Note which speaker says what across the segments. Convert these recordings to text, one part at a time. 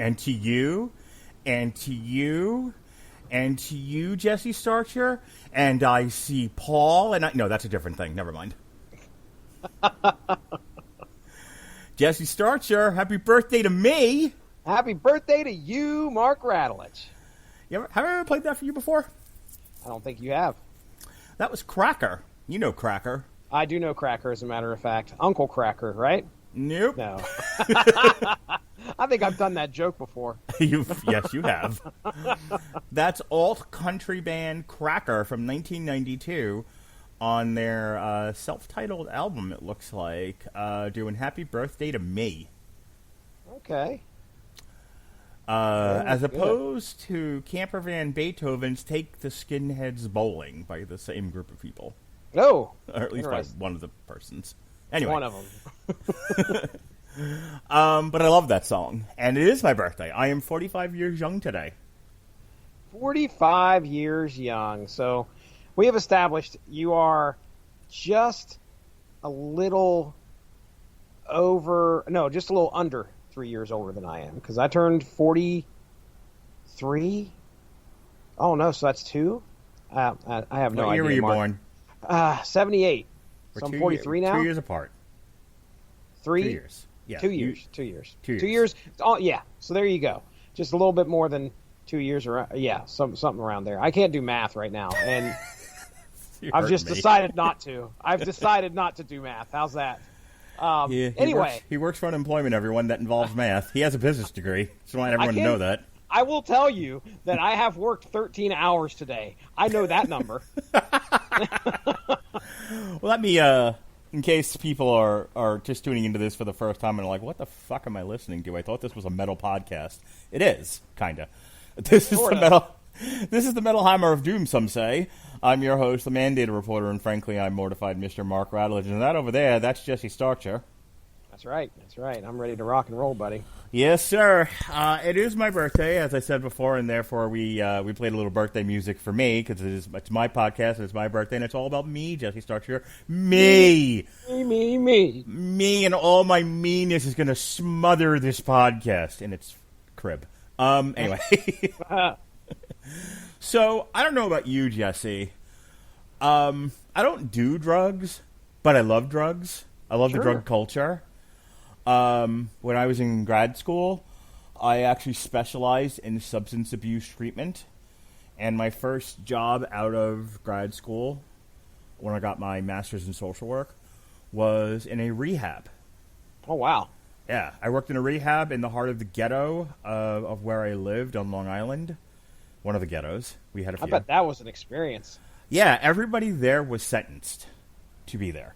Speaker 1: and to you, and to you, and to you, Jesse Starcher, and I see Paul, and no, that's a different thing. Never mind. Jesse Starcher, happy birthday to me.
Speaker 2: Happy birthday to you, Mark Radulich.
Speaker 1: Have I ever played that for you before?
Speaker 2: I don't think you have.
Speaker 1: That was Cracker. You know Cracker.
Speaker 2: I do know Cracker, as a matter of fact. Uncle Cracker, right?
Speaker 1: Nope.
Speaker 2: No. I think I've done that joke before.
Speaker 1: Yes, you have. That's alt country band Cracker from 1992 on their self-titled album, it looks like, doing Happy Birthday to Me.
Speaker 2: Okay.
Speaker 1: As opposed to Camper Van Beethoven's Take the Skinheads Bowling by the same group of people.
Speaker 2: Oh.
Speaker 1: Or at least by one of the persons. Anyway.
Speaker 2: One of them.
Speaker 1: But I love that song. And it is my birthday. I am 45 years young today.
Speaker 2: 45 years young. So we have established you are just a little just a little under 3 years older than I am. Because I turned 43. Oh, no, so that's 2? I have no idea.
Speaker 1: What year were you born?
Speaker 2: 78. So I'm 43 now?
Speaker 1: 2 years apart.
Speaker 2: 3?
Speaker 1: 2 years. Yeah.
Speaker 2: 2 years. 2 years.
Speaker 1: 2 years.
Speaker 2: 2 years. Oh, yeah. So there you go. Just a little bit more than 2 years. Yeah, something around there. I can't do math right now, and I've just decided not to. I've decided not to do math. How's that? Anyway.
Speaker 1: He works for unemployment, everyone, that involves math. He has a business degree. Just want everyone to know that.
Speaker 2: I will tell you that I have worked 13 hours today. I know that number.
Speaker 1: Well, let me, in case people are just tuning into this for the first time and are like, what the fuck am I listening to? I thought this was a metal podcast. It is, kind of. This is the Metal Hammer of Doom, some say. I'm your host, the Mandated Reporter, and frankly, I'm mortified Mr. Mark Radulich. And that over there, that's Jesse Starcher.
Speaker 2: That's right. I'm ready to rock and roll, buddy.
Speaker 1: Yes, sir. It is my birthday, as I said before, and therefore we played a little birthday music for me, because it's my podcast, and it's my birthday, and it's all about me, Jesse Starcher. Me, and all my meanness is going to smother this podcast in its crib. Anyway. So, I don't know about you, Jesse. I don't do drugs, but I love drugs. I love the drug culture. When I was in grad school, I actually specialized in substance abuse treatment. And my first job out of grad school, when I got my master's in social work, was in a rehab.
Speaker 2: Oh, wow.
Speaker 1: Yeah, I worked in a rehab in the heart of the ghetto of where I lived on Long Island. One of the ghettos. We had a few.
Speaker 2: I bet that was an experience.
Speaker 1: Yeah, everybody there was sentenced to be there.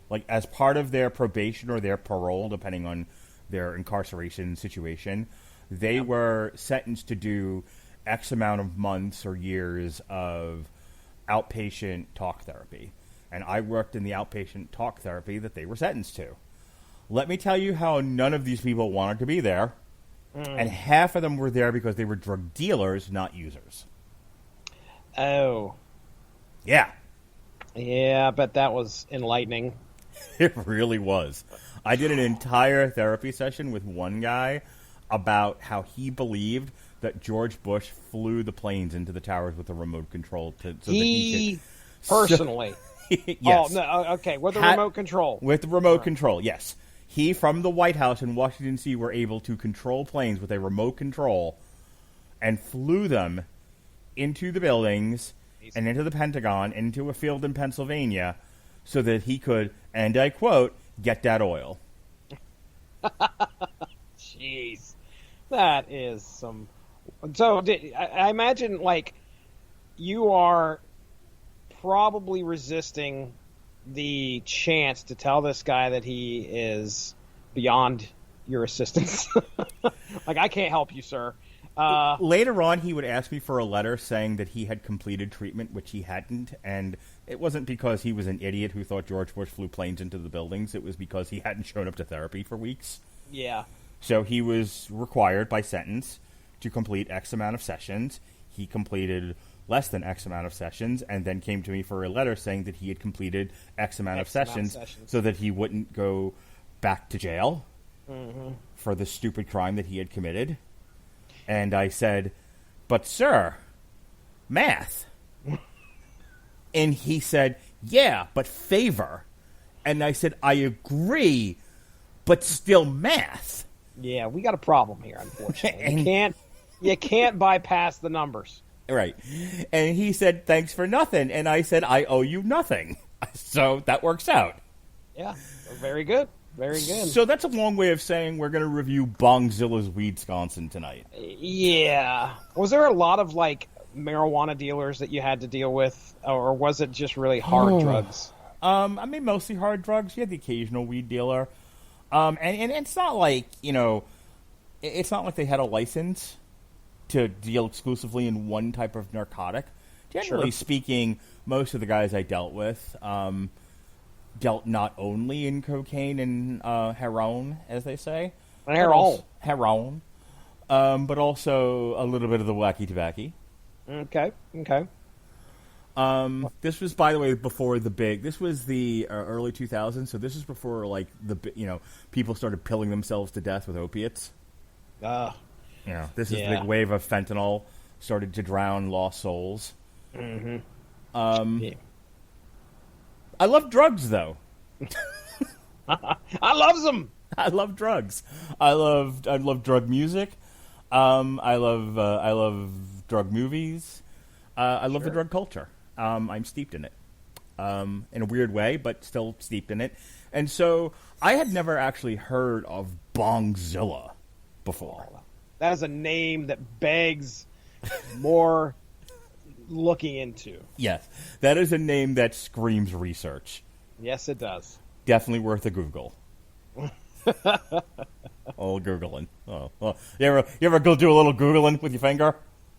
Speaker 1: Like, as part of their probation or their parole, depending on their incarceration situation, they were sentenced to do X amount of months or years of outpatient talk therapy. And I worked in the outpatient talk therapy that they were sentenced to. Let me tell you how none of these people wanted to be there. And half of them were there because they were drug dealers, not users.
Speaker 2: Oh.
Speaker 1: Yeah.
Speaker 2: Yeah, I bet that was enlightening.
Speaker 1: It really was. I did an entire therapy session with one guy about how he believed that George Bush flew the planes into the towers with a remote control. So that he could,
Speaker 2: personally?
Speaker 1: Yes.
Speaker 2: Oh, no, okay, with the remote control.
Speaker 1: With the remote control, yes. He, from the White House in Washington, D.C., were able to control planes with a remote control and flew them into the buildings and into the Pentagon, into a field in Pennsylvania, so that he could, and I quote, get that oil.
Speaker 2: Jeez. That is some... So, I imagine, like, you are probably resisting the chance to tell this guy that he is beyond your assistance. Like, I can't help you, sir.
Speaker 1: Later on, he would ask me for a letter saying that he had completed treatment, which he hadn't, and it wasn't because he was an idiot who thought George Bush flew planes into the buildings. It was because he hadn't shown up to therapy for weeks.
Speaker 2: Yeah.
Speaker 1: So he was required by sentence to complete X amount of sessions. He completed less than X amount of sessions, and then came to me for a letter saying that he had completed X amount of sessions so that he wouldn't go back to jail for the stupid crime that he had committed. And I said, "But sir, math." And he said, "Yeah, but favor." And I said, "I agree, but still math."
Speaker 2: Yeah, we got a problem here, unfortunately. You can't bypass the numbers.
Speaker 1: Right. And he said, "Thanks for nothing." And I said, "I owe you nothing." So that works out.
Speaker 2: Yeah, very good. Very good.
Speaker 1: So that's a long way of saying we're going to review Bongzilla's Weedsconsin tonight.
Speaker 2: Yeah. Was there a lot of, like, marijuana dealers that you had to deal with, or was it just really hard drugs?
Speaker 1: I mean, mostly hard drugs. You had the occasional weed dealer. And it's not like, it's not like they had a license to deal exclusively in one type of narcotic. Generally speaking, most of the guys I dealt with dealt not only in cocaine and heroin, as they say. Heroin. But also a little bit of the wacky tobacco.
Speaker 2: Okay.
Speaker 1: This was, by the way, before this was the early 2000s, so this is before, like, people started pilling themselves to death with opiates. This is the big wave of fentanyl started to drown lost souls. Mm-hmm. I love drugs, though.
Speaker 2: I loves them.
Speaker 1: I love drugs. I love drug music. I love drug movies. I love the drug culture. I'm steeped in it, in a weird way, but still steeped in it. And so I had never actually heard of Bongzilla before.
Speaker 2: That is a name that begs more looking into.
Speaker 1: Yes, that is a name that screams research.
Speaker 2: Yes, it does.
Speaker 1: Definitely worth a Google. Oh, Googling. Oh, you ever go do a little Googling with your finger?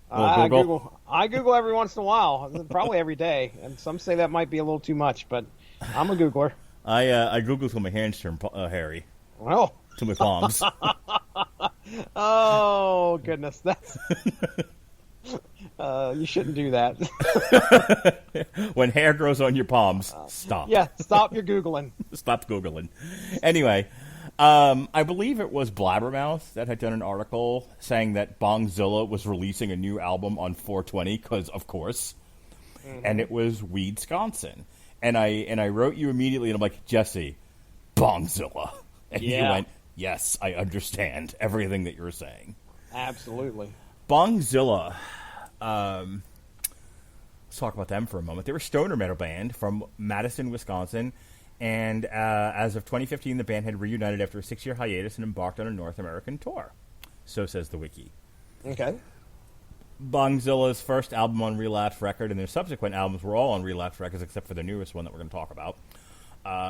Speaker 2: I Google every once in a while, probably every day. And some say that might be a little too much, but I'm a Googler.
Speaker 1: I Google till my hands turn hairy.
Speaker 2: Well,
Speaker 1: to my palms.
Speaker 2: Oh goodness, that's you shouldn't do that.
Speaker 1: When hair grows on your palms, stop.
Speaker 2: Yeah, stop your Googling.
Speaker 1: Stop Googling. Anyway, I believe it was Blabbermouth that had done an article saying that Bongzilla was releasing a new album on 420, because of course, and it was Weedsconsin. And I wrote you immediately, and I'm like, Jesse, Bongzilla. And you went, yes, I understand everything that you're saying.
Speaker 2: Absolutely.
Speaker 1: Bongzilla, let's talk about them for a moment. They were a stoner metal band from Madison, Wisconsin, and as of 2015, the band had reunited after a 6-year hiatus and embarked on a North American tour. So says the wiki.
Speaker 2: Okay.
Speaker 1: Bongzilla's first album on Relapse Record and their subsequent albums were all on Relapse Records except for the newest one that we're going to talk about.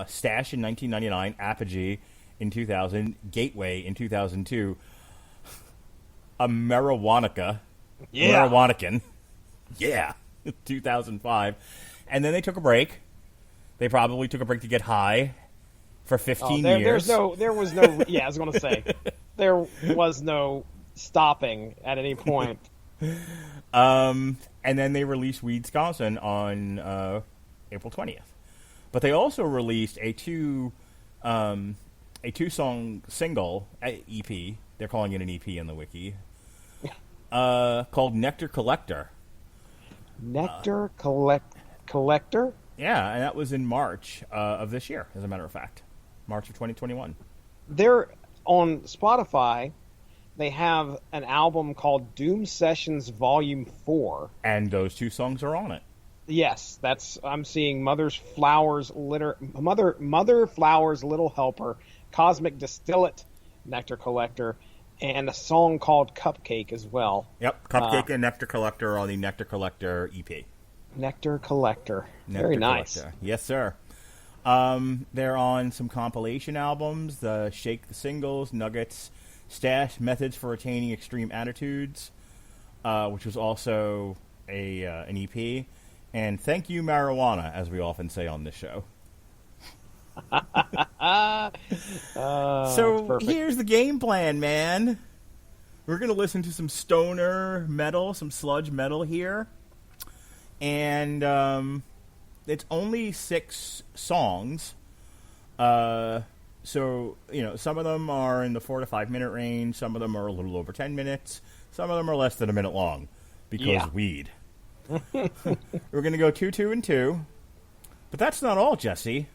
Speaker 1: Stash in 1999, Apogee in 2000, Gateway in 2002, a Marijuanican, 2005, and then they took a break. They probably took a break to get high for 15 years. There was no.
Speaker 2: Yeah, I was going to say there was no stopping at any point.
Speaker 1: And then they released Weedsconsin on April 20th. But they also released a two-song single EP. They're calling it an EP in the wiki. Called Nectar Collector.
Speaker 2: Nectar Collector?
Speaker 1: Yeah, and that was in March of this year, as a matter of fact. March of 2021.
Speaker 2: They're on Spotify. They have an album called Doom Sessions Volume 4.
Speaker 1: And those two songs are on it.
Speaker 2: Yes, I'm seeing Mother Flowers Little Helper, Cosmic Distillate, Nectar Collector, and a song called Cupcake as well.
Speaker 1: Yep, Cupcake and Nectar Collector on the Nectar Collector EP.
Speaker 2: Nectar Collector. Very nice.
Speaker 1: Collector. Yes, sir. They're on some compilation albums, the Shake the Singles, Nuggets, Stash, Methods for Attaining Extreme Attitudes, which was also an EP, and Thank You Marijuana, as we often say on this show. So here's the game plan, man. We're going to listen to some stoner metal, some sludge metal here. And it's only 6 songs. So, some of them are in the 4 to 5 minute range. Some of them are a little over 10 minutes. Some of them are less than a minute long because weed. We're going to go 2, 2, and 2. But that's not all, Jesse.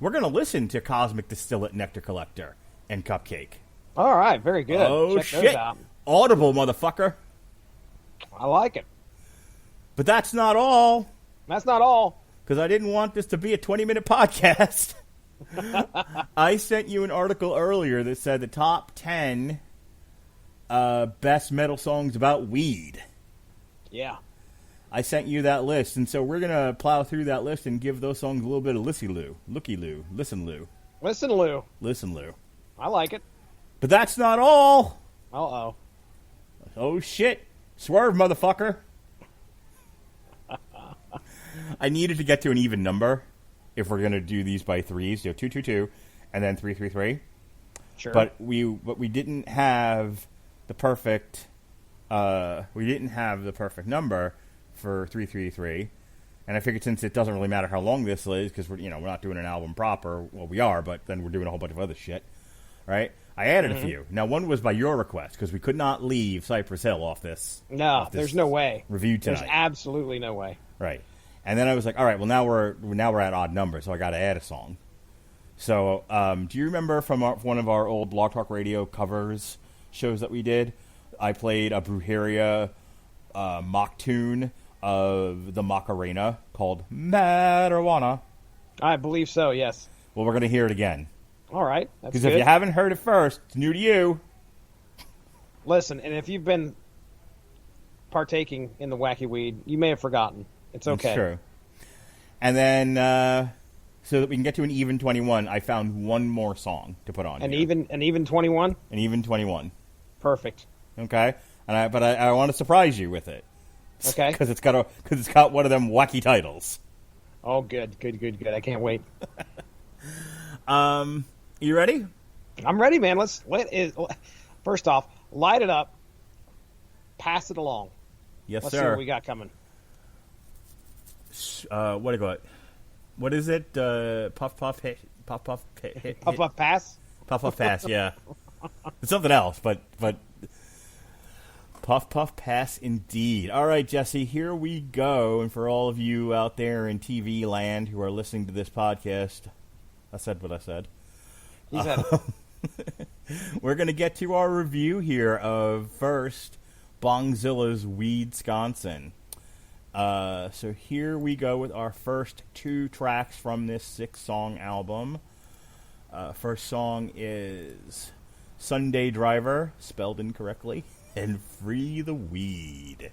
Speaker 1: We're going to listen to Cosmic Distillate, Nectar Collector, and Cupcake.
Speaker 2: All right, very good.
Speaker 1: Oh,
Speaker 2: Check
Speaker 1: shit.
Speaker 2: those out.
Speaker 1: Audible, motherfucker.
Speaker 2: I like it.
Speaker 1: But that's not all.
Speaker 2: That's not all.
Speaker 1: Because I didn't want this to be a 20-minute podcast. I sent you an article earlier that said the top 10 best metal songs about weed.
Speaker 2: Yeah.
Speaker 1: I sent you that list, and so we're going to plow through that list and give those songs a little bit of looky-loo. Looky-loo. Listen-loo.
Speaker 2: Listen-loo.
Speaker 1: Listen-loo.
Speaker 2: I like it.
Speaker 1: But that's not all.
Speaker 2: Uh-oh.
Speaker 1: Oh, shit. Swerve, motherfucker. I needed to get to an even number if we're going to do these by threes. 2, 2, 2, and then 3, 3, 3.
Speaker 2: Sure.
Speaker 1: But we didn't have the perfect number for 3, 3, 3. And I figured since it doesn't really matter how long this is, because we're not doing an album proper. Well, we are, but then we're doing a whole bunch of other shit, right? I added a few. Now, one was by your request because we could not leave Cypress Hill off this.
Speaker 2: No, there's no way.
Speaker 1: Review tonight.
Speaker 2: There's absolutely no way.
Speaker 1: Right. And then I was like, all right, well, now we're at odd numbers, so I got to add a song. So, do you remember from one of our old Blog Talk Radio covers shows that we did? I played a Brujeria mock tune of the Macarena called Marijuana.
Speaker 2: I believe so, yes.
Speaker 1: Well, we're going to hear it again.
Speaker 2: All right, that's
Speaker 1: because
Speaker 2: good.
Speaker 1: if you haven't heard it first, it's new to you.
Speaker 2: Listen, and if you've been partaking in the wacky weed, you may have forgotten. It's okay.
Speaker 1: It's true. And then, so that we can get to an even 21, I found one more song to put on.
Speaker 2: An even 21?
Speaker 1: An even 21.
Speaker 2: Perfect.
Speaker 1: Okay, but I want to surprise you with it.
Speaker 2: Okay.
Speaker 1: Because it's got one of them wacky titles.
Speaker 2: Oh, good. I can't wait.
Speaker 1: You ready?
Speaker 2: I'm ready, man. First off, light it up. Pass it along.
Speaker 1: Yes,
Speaker 2: Let's
Speaker 1: sir.
Speaker 2: see what we got coming.
Speaker 1: What do you got? What is it? Puff puff hit. Puff puff hit.
Speaker 2: Puff puff pass.
Speaker 1: Puff puff pass. Yeah. It's something else, but puff puff pass indeed. All right, Jesse. Here we go. And for all of you out there in TV land who are listening to this podcast, I said what I said.
Speaker 2: You said it.
Speaker 1: We're going to get to our review here of first Bongzilla's Weedsconsin. So here we go with our first 2 tracks from this 6-song album. First song is Sunday Driver, spelled incorrectly, and Free the Weed.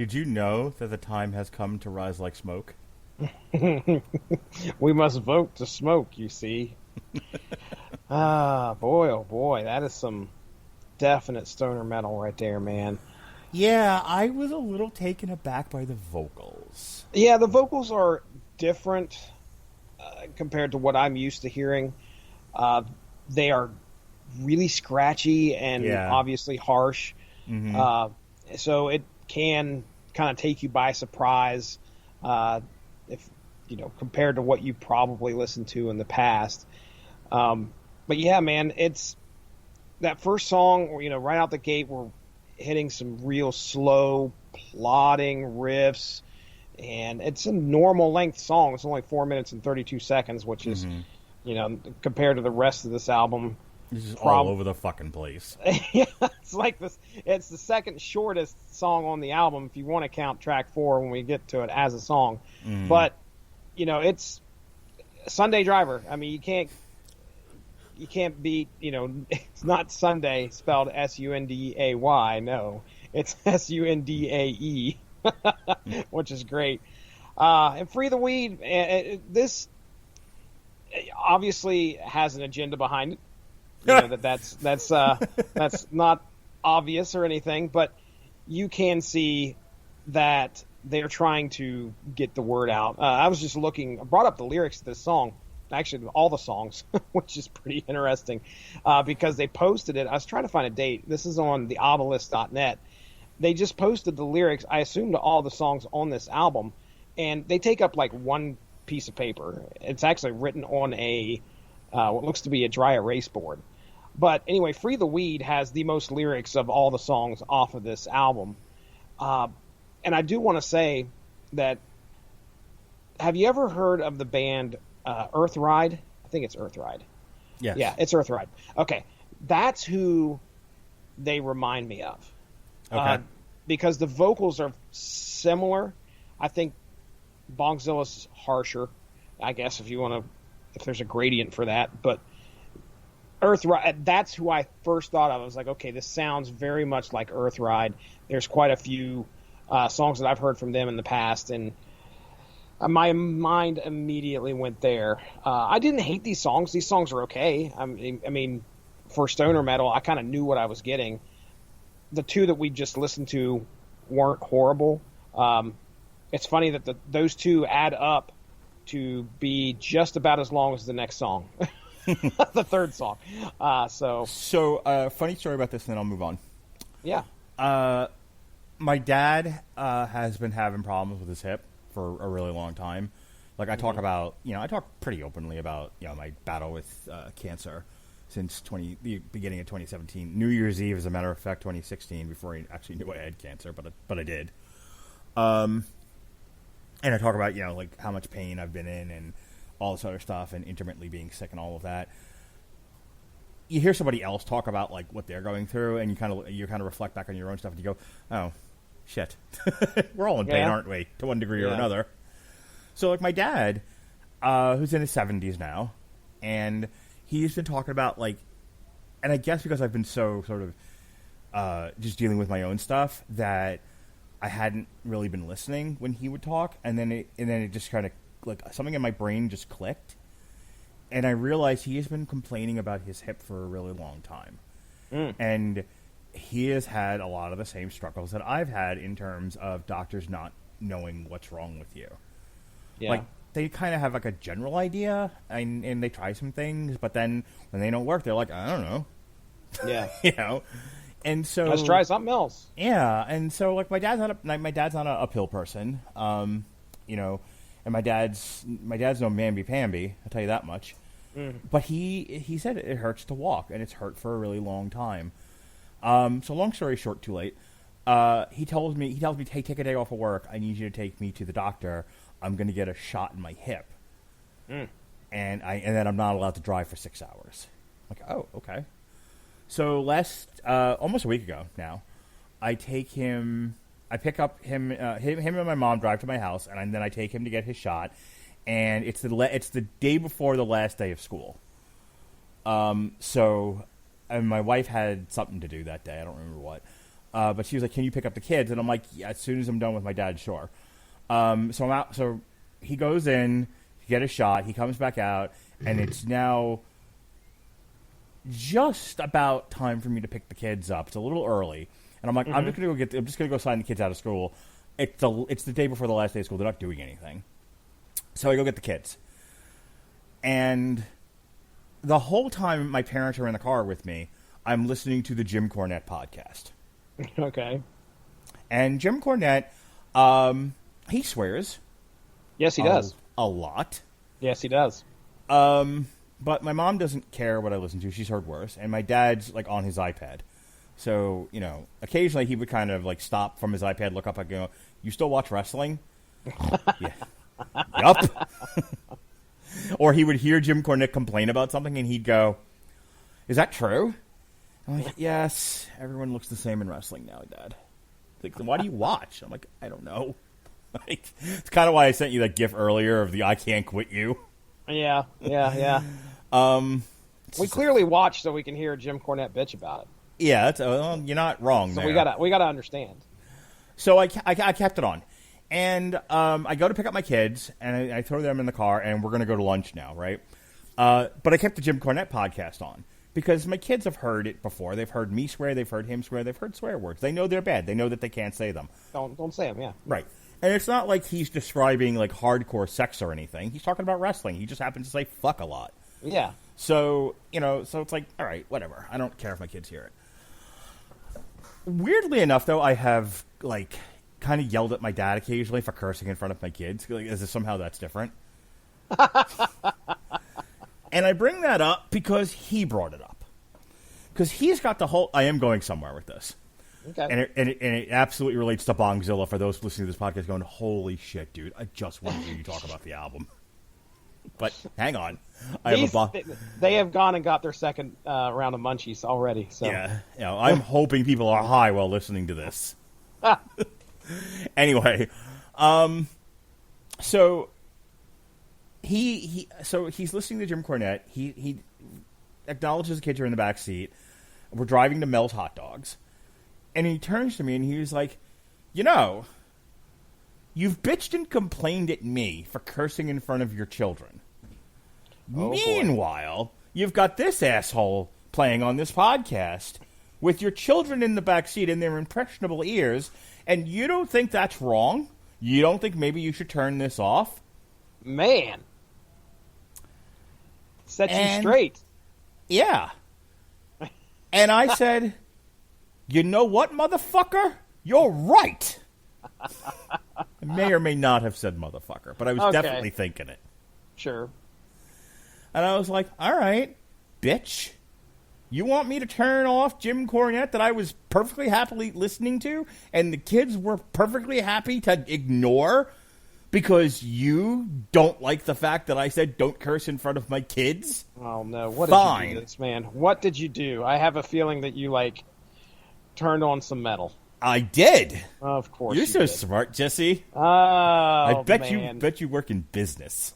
Speaker 1: Did you know that the time has come to rise like smoke?
Speaker 2: We must vote to smoke, you see. Boy, oh boy, that is some definite stoner metal right there, man.
Speaker 1: Yeah, I was a little taken aback by the vocals.
Speaker 2: Yeah, the vocals are different compared to what I'm used to hearing. They are really scratchy and obviously harsh. So it can kind of take you by surprise if compared to what you probably listened to in the past. But yeah, man, it's that first song. Right out the gate, we're hitting some real slow, plodding riffs, and it's a normal length song. It's only 4 minutes and 32 seconds, which is, compared to the rest of this album,
Speaker 1: this is all over the fucking place.
Speaker 2: Yeah, it's like this. It's the second shortest song on the album, if you want to count track 4 when we get to it as a song. But it's Sunday Driver. I mean, you can't beat. It's not Sunday spelled Sunday. No, it's Sundae, which is great. And Free the Weed. This obviously has an agenda behind it. That's not obvious or anything, but you can see that they're trying to get the word out. I was just I brought up the lyrics to this song, actually all the songs, which is pretty interesting because they posted it. I was trying to find a date. This is on the obelisk.net. They just posted the lyrics, I assume, to all the songs on this album, and they take up like one piece of paper. It's actually written on what looks to be a dry erase board. But anyway, Free the Weed has the most lyrics of all the songs off of this album. And I do want to say that, have you ever heard of the band Earth Ride? I think it's Earth Ride.
Speaker 1: Yes.
Speaker 2: Yeah, it's Earth Ride. Okay. That's who they remind me of.
Speaker 1: Okay.
Speaker 2: Because the vocals are similar. I think Bongzilla's harsher, I guess, if there's a gradient for that. But Earth Ride, that's who I first thought of. I was like, okay, this sounds very much like Earth Ride. There's quite a few songs that I've heard from them in the past, and my mind immediately went there. I didn't hate these songs. These songs are okay. I mean, for stoner metal, I kind of knew what I was getting. The two that we just listened to weren't horrible. It's funny that those two add up to be just about as long as the next song. The third song. So
Speaker 1: funny story about this, and then I'll move on.
Speaker 2: Yeah.
Speaker 1: My dad has been having problems with his hip for a really long time. Like I talk about, I talk pretty openly about, my battle with cancer since the beginning of 2017. New Year's Eve, as a matter of fact, 2016, before I actually knew I had cancer, but I did. And I talk about, like how much pain I've been in and all this other stuff, and intermittently being sick and all of that. You hear somebody else talk about like what they're going through, and you kind of reflect back on your own stuff, and you go, "Oh, shit, we're all in pain, aren't we? To one degree or another." So, like my dad, who's in his 70s now, and he's been talking about like, and I guess because I've been so sort of just dealing with my own stuff that I hadn't really been listening when he would talk, and then it just kind of like something in my brain just clicked, and I realized he has been complaining about his hip for a really long time, and he has had a lot of the same struggles that I've had in terms of doctors not knowing what's wrong with you. Yeah. Like they kind of have like a general idea, and they try some things, but then when they don't work, they're like, I don't know.
Speaker 2: Yeah.
Speaker 1: And so
Speaker 2: let's try something else.
Speaker 1: Yeah, and so like my dad's not a pill person, and my dad's no mamby-pamby, I'll tell you that much. But he said it hurts to walk, and it's hurt for a really long time. So long story short, too late. He tells me, hey, take a day off of work. I need you to take me to the doctor. I'm going to get a shot in my hip, and then I'm not allowed to drive for 6 hours. I'm like, oh, okay. So almost a week ago now, I pick up him, him and my mom drive to my house, and then I take him to get his shot, and it's the day before the last day of school. And my wife had something to do that day. I don't remember what. But she was like, "Can you pick up the kids?" And I'm like, "Yeah, as soon as I'm done with my dad, sure." So I'm out. So he goes in to get a shot. He comes back out, and it's now just about time for me to pick the kids up. It's a little early, and I'm like, I'm just gonna go sign the kids out of school. It's the day before the last day of school. They're not doing anything, so I go get the kids, and the whole time my parents are in the car with me, I'm listening to the Jim Cornette podcast.
Speaker 2: Okay.
Speaker 1: And Jim Cornette, he swears.
Speaker 2: Yes, he does.
Speaker 1: A lot.
Speaker 2: Yes, he does.
Speaker 1: But my mom doesn't care what I listen to. She's heard worse. And my dad's, like, on his iPad. So, occasionally he would kind of, like, stop from his iPad, look up, and go, "You still watch wrestling?" Yeah. Yup. Or he would hear Jim Cornette complain about something, and he'd go, "Is that true?" I'm like, "Yes, everyone looks the same in wrestling now, Dad." Like, why do you watch? I'm like, "I don't know." Like, it's kind of why I sent you that GIF earlier of the "I can't quit you."
Speaker 2: Yeah. We clearly watch so we can hear Jim Cornette bitch about it.
Speaker 1: Yeah, you're not wrong.
Speaker 2: So
Speaker 1: there.
Speaker 2: we gotta understand.
Speaker 1: So I kept it on, and I go to pick up my kids, and I throw them in the car, and we're going to go to lunch now, right? But I kept the Jim Cornette podcast on because my kids have heard it before. They've heard me swear, they've heard him swear, they've heard swear words. They know they're bad. They know that they can't say them.
Speaker 2: Don't say them. Yeah.
Speaker 1: Right. And it's not like he's describing like hardcore sex or anything. He's talking about wrestling. He just happens to say fuck a lot.
Speaker 2: Yeah.
Speaker 1: So so it's like, all right, whatever. I don't care if my kids hear it. Weirdly enough, though, I have, like, kind of yelled at my dad occasionally for cursing in front of my kids, like, as if somehow that's different. And I bring that up because he brought it up. Because he's got the whole... I am going somewhere with this.
Speaker 2: Okay.
Speaker 1: And it absolutely relates to Bongzilla for those listening to this podcast going, "Holy shit, dude, I just want to hear you talk about the album." But hang on.
Speaker 2: They have gone and got their second round of munchies already. So.
Speaker 1: Yeah. I'm hoping people are high while listening to this. Anyway, so he's listening to Jim Cornette. He acknowledges the kids are in the back seat. We're driving to Mel's Hot Dogs. And he turns to me and he's like, "You've bitched and complained at me for cursing in front of your children.
Speaker 2: Oh,
Speaker 1: Meanwhile, you've got this asshole playing on this podcast with your children in the back seat in their impressionable ears, and you don't think that's wrong? You don't think maybe you should turn this off?"
Speaker 2: Man. Set you straight.
Speaker 1: Yeah. And I said, "You know what, motherfucker? You're right." I may or may not have said motherfucker, but I was definitely thinking it.
Speaker 2: Sure.
Speaker 1: And I was like, all right, bitch. You want me to turn off Jim Cornette that I was perfectly happily listening to and the kids were perfectly happy to ignore because you don't like the fact that I said don't curse in front of my kids?
Speaker 2: Oh, no. What
Speaker 1: Fine.
Speaker 2: did you do this, man? What did you do? I have a feeling that you, turned on some metal.
Speaker 1: I did.
Speaker 2: Of course
Speaker 1: You're
Speaker 2: you
Speaker 1: so
Speaker 2: did.
Speaker 1: smart, Jesse.
Speaker 2: Oh,
Speaker 1: I bet
Speaker 2: man.
Speaker 1: you work in business.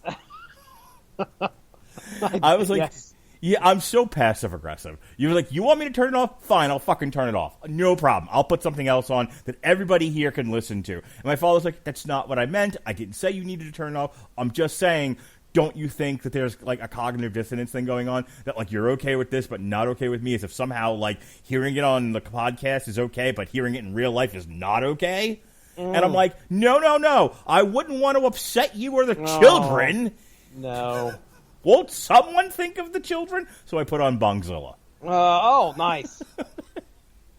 Speaker 1: I was like,
Speaker 2: yes.
Speaker 1: Yeah, I'm so passive-aggressive. You were like, "You want me to turn it off? Fine, I'll fucking turn it off. No problem. I'll put something else on that everybody here can listen to." And my father's like, "That's not what I meant. I didn't say you needed to turn it off. I'm just saying, don't you think that there's, a cognitive dissonance thing going on? That, you're okay with this but not okay with me? As if somehow, hearing it on the podcast is okay, but hearing it in real life is not okay?" And I'm like, no. I wouldn't want to upset you or the children.
Speaker 2: No.
Speaker 1: Won't someone think of the children? So I put on Bongzilla.
Speaker 2: Nice.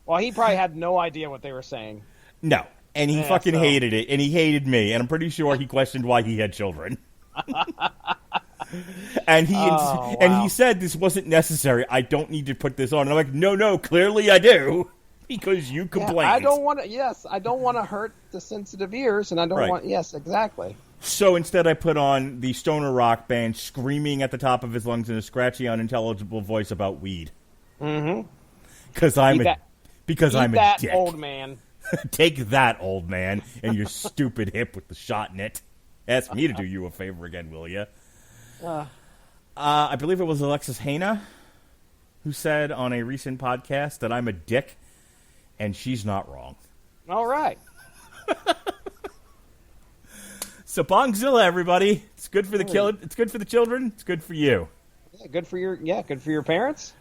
Speaker 2: Well, he probably had no idea what they were saying.
Speaker 1: No. And he hated it, and he hated me, and I'm pretty sure he questioned why he had children. And he said this wasn't necessary. I don't need to put this on. And I'm like, no, clearly I do. Because you complained.
Speaker 2: I don't want to hurt the sensitive ears, and I don't want, yes, exactly.
Speaker 1: So instead I put on the stoner rock band screaming at the top of his lungs in a scratchy, unintelligible voice about weed.
Speaker 2: Mm-hmm.
Speaker 1: Because I'm a dick.
Speaker 2: Old man.
Speaker 1: Take that, old man, and your stupid hip with the shot in it. Ask me to do you a favor again, will you? I believe it was Alexis Hana who said on a recent podcast that I'm a dick and she's not wrong.
Speaker 2: All right.
Speaker 1: So Bongzilla, everybody. It's good for the It's good for the children. It's good for you.
Speaker 2: Yeah, good for your parents.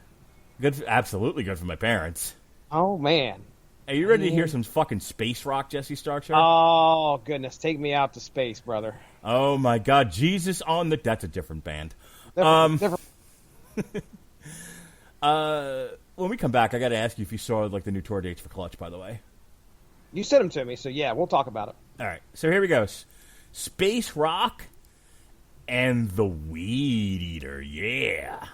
Speaker 1: Absolutely good for my parents.
Speaker 2: Oh man.
Speaker 1: Are you ready to hear some fucking space rock, Jesse Starcher?
Speaker 2: Oh goodness, take me out to space, brother.
Speaker 1: Oh my God, Jesus on the. That's a different band.
Speaker 2: Different.
Speaker 1: When we come back, I got to ask you if you saw like the new tour dates for Clutch. By the way,
Speaker 2: you sent them to me, so yeah, we'll talk about it.
Speaker 1: All right, so here we go. Space rock and the Weed Eater. Yeah.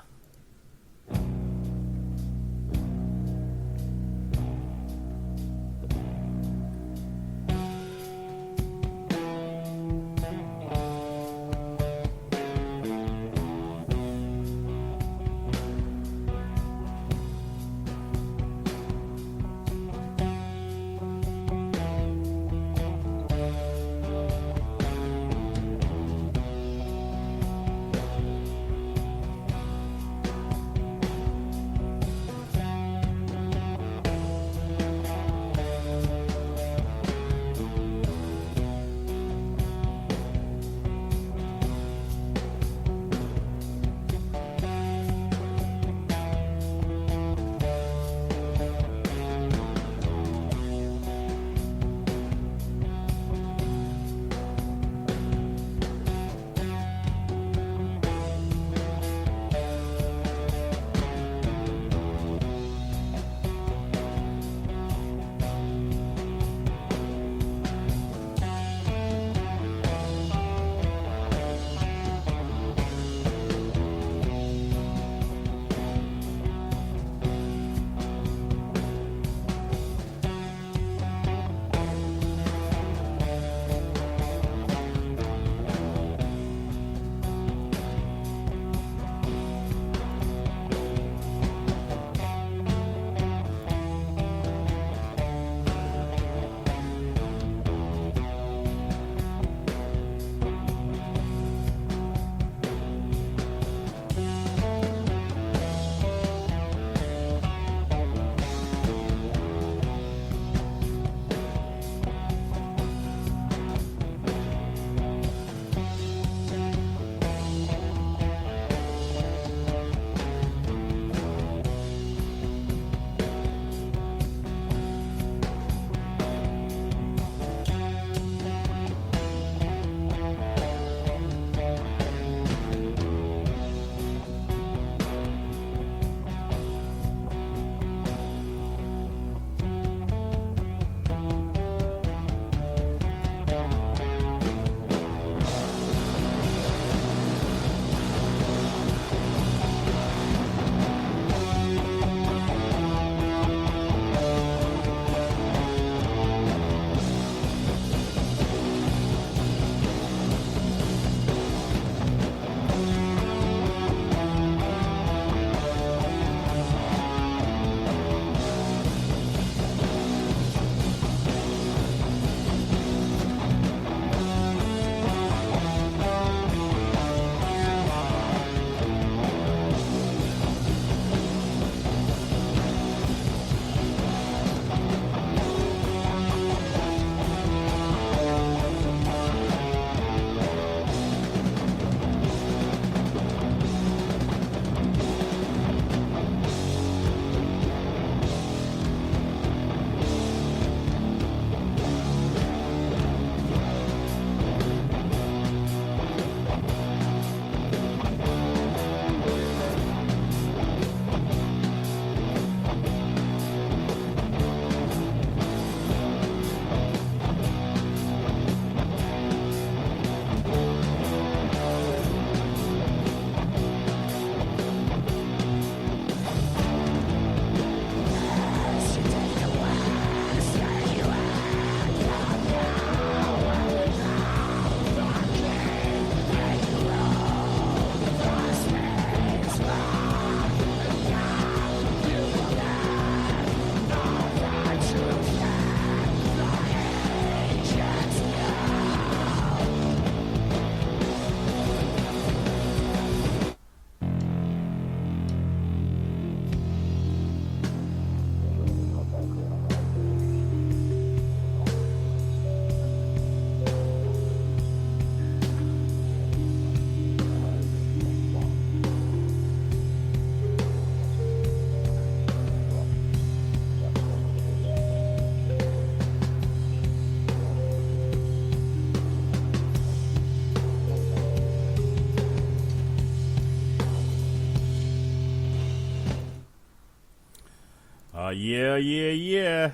Speaker 1: Yeah,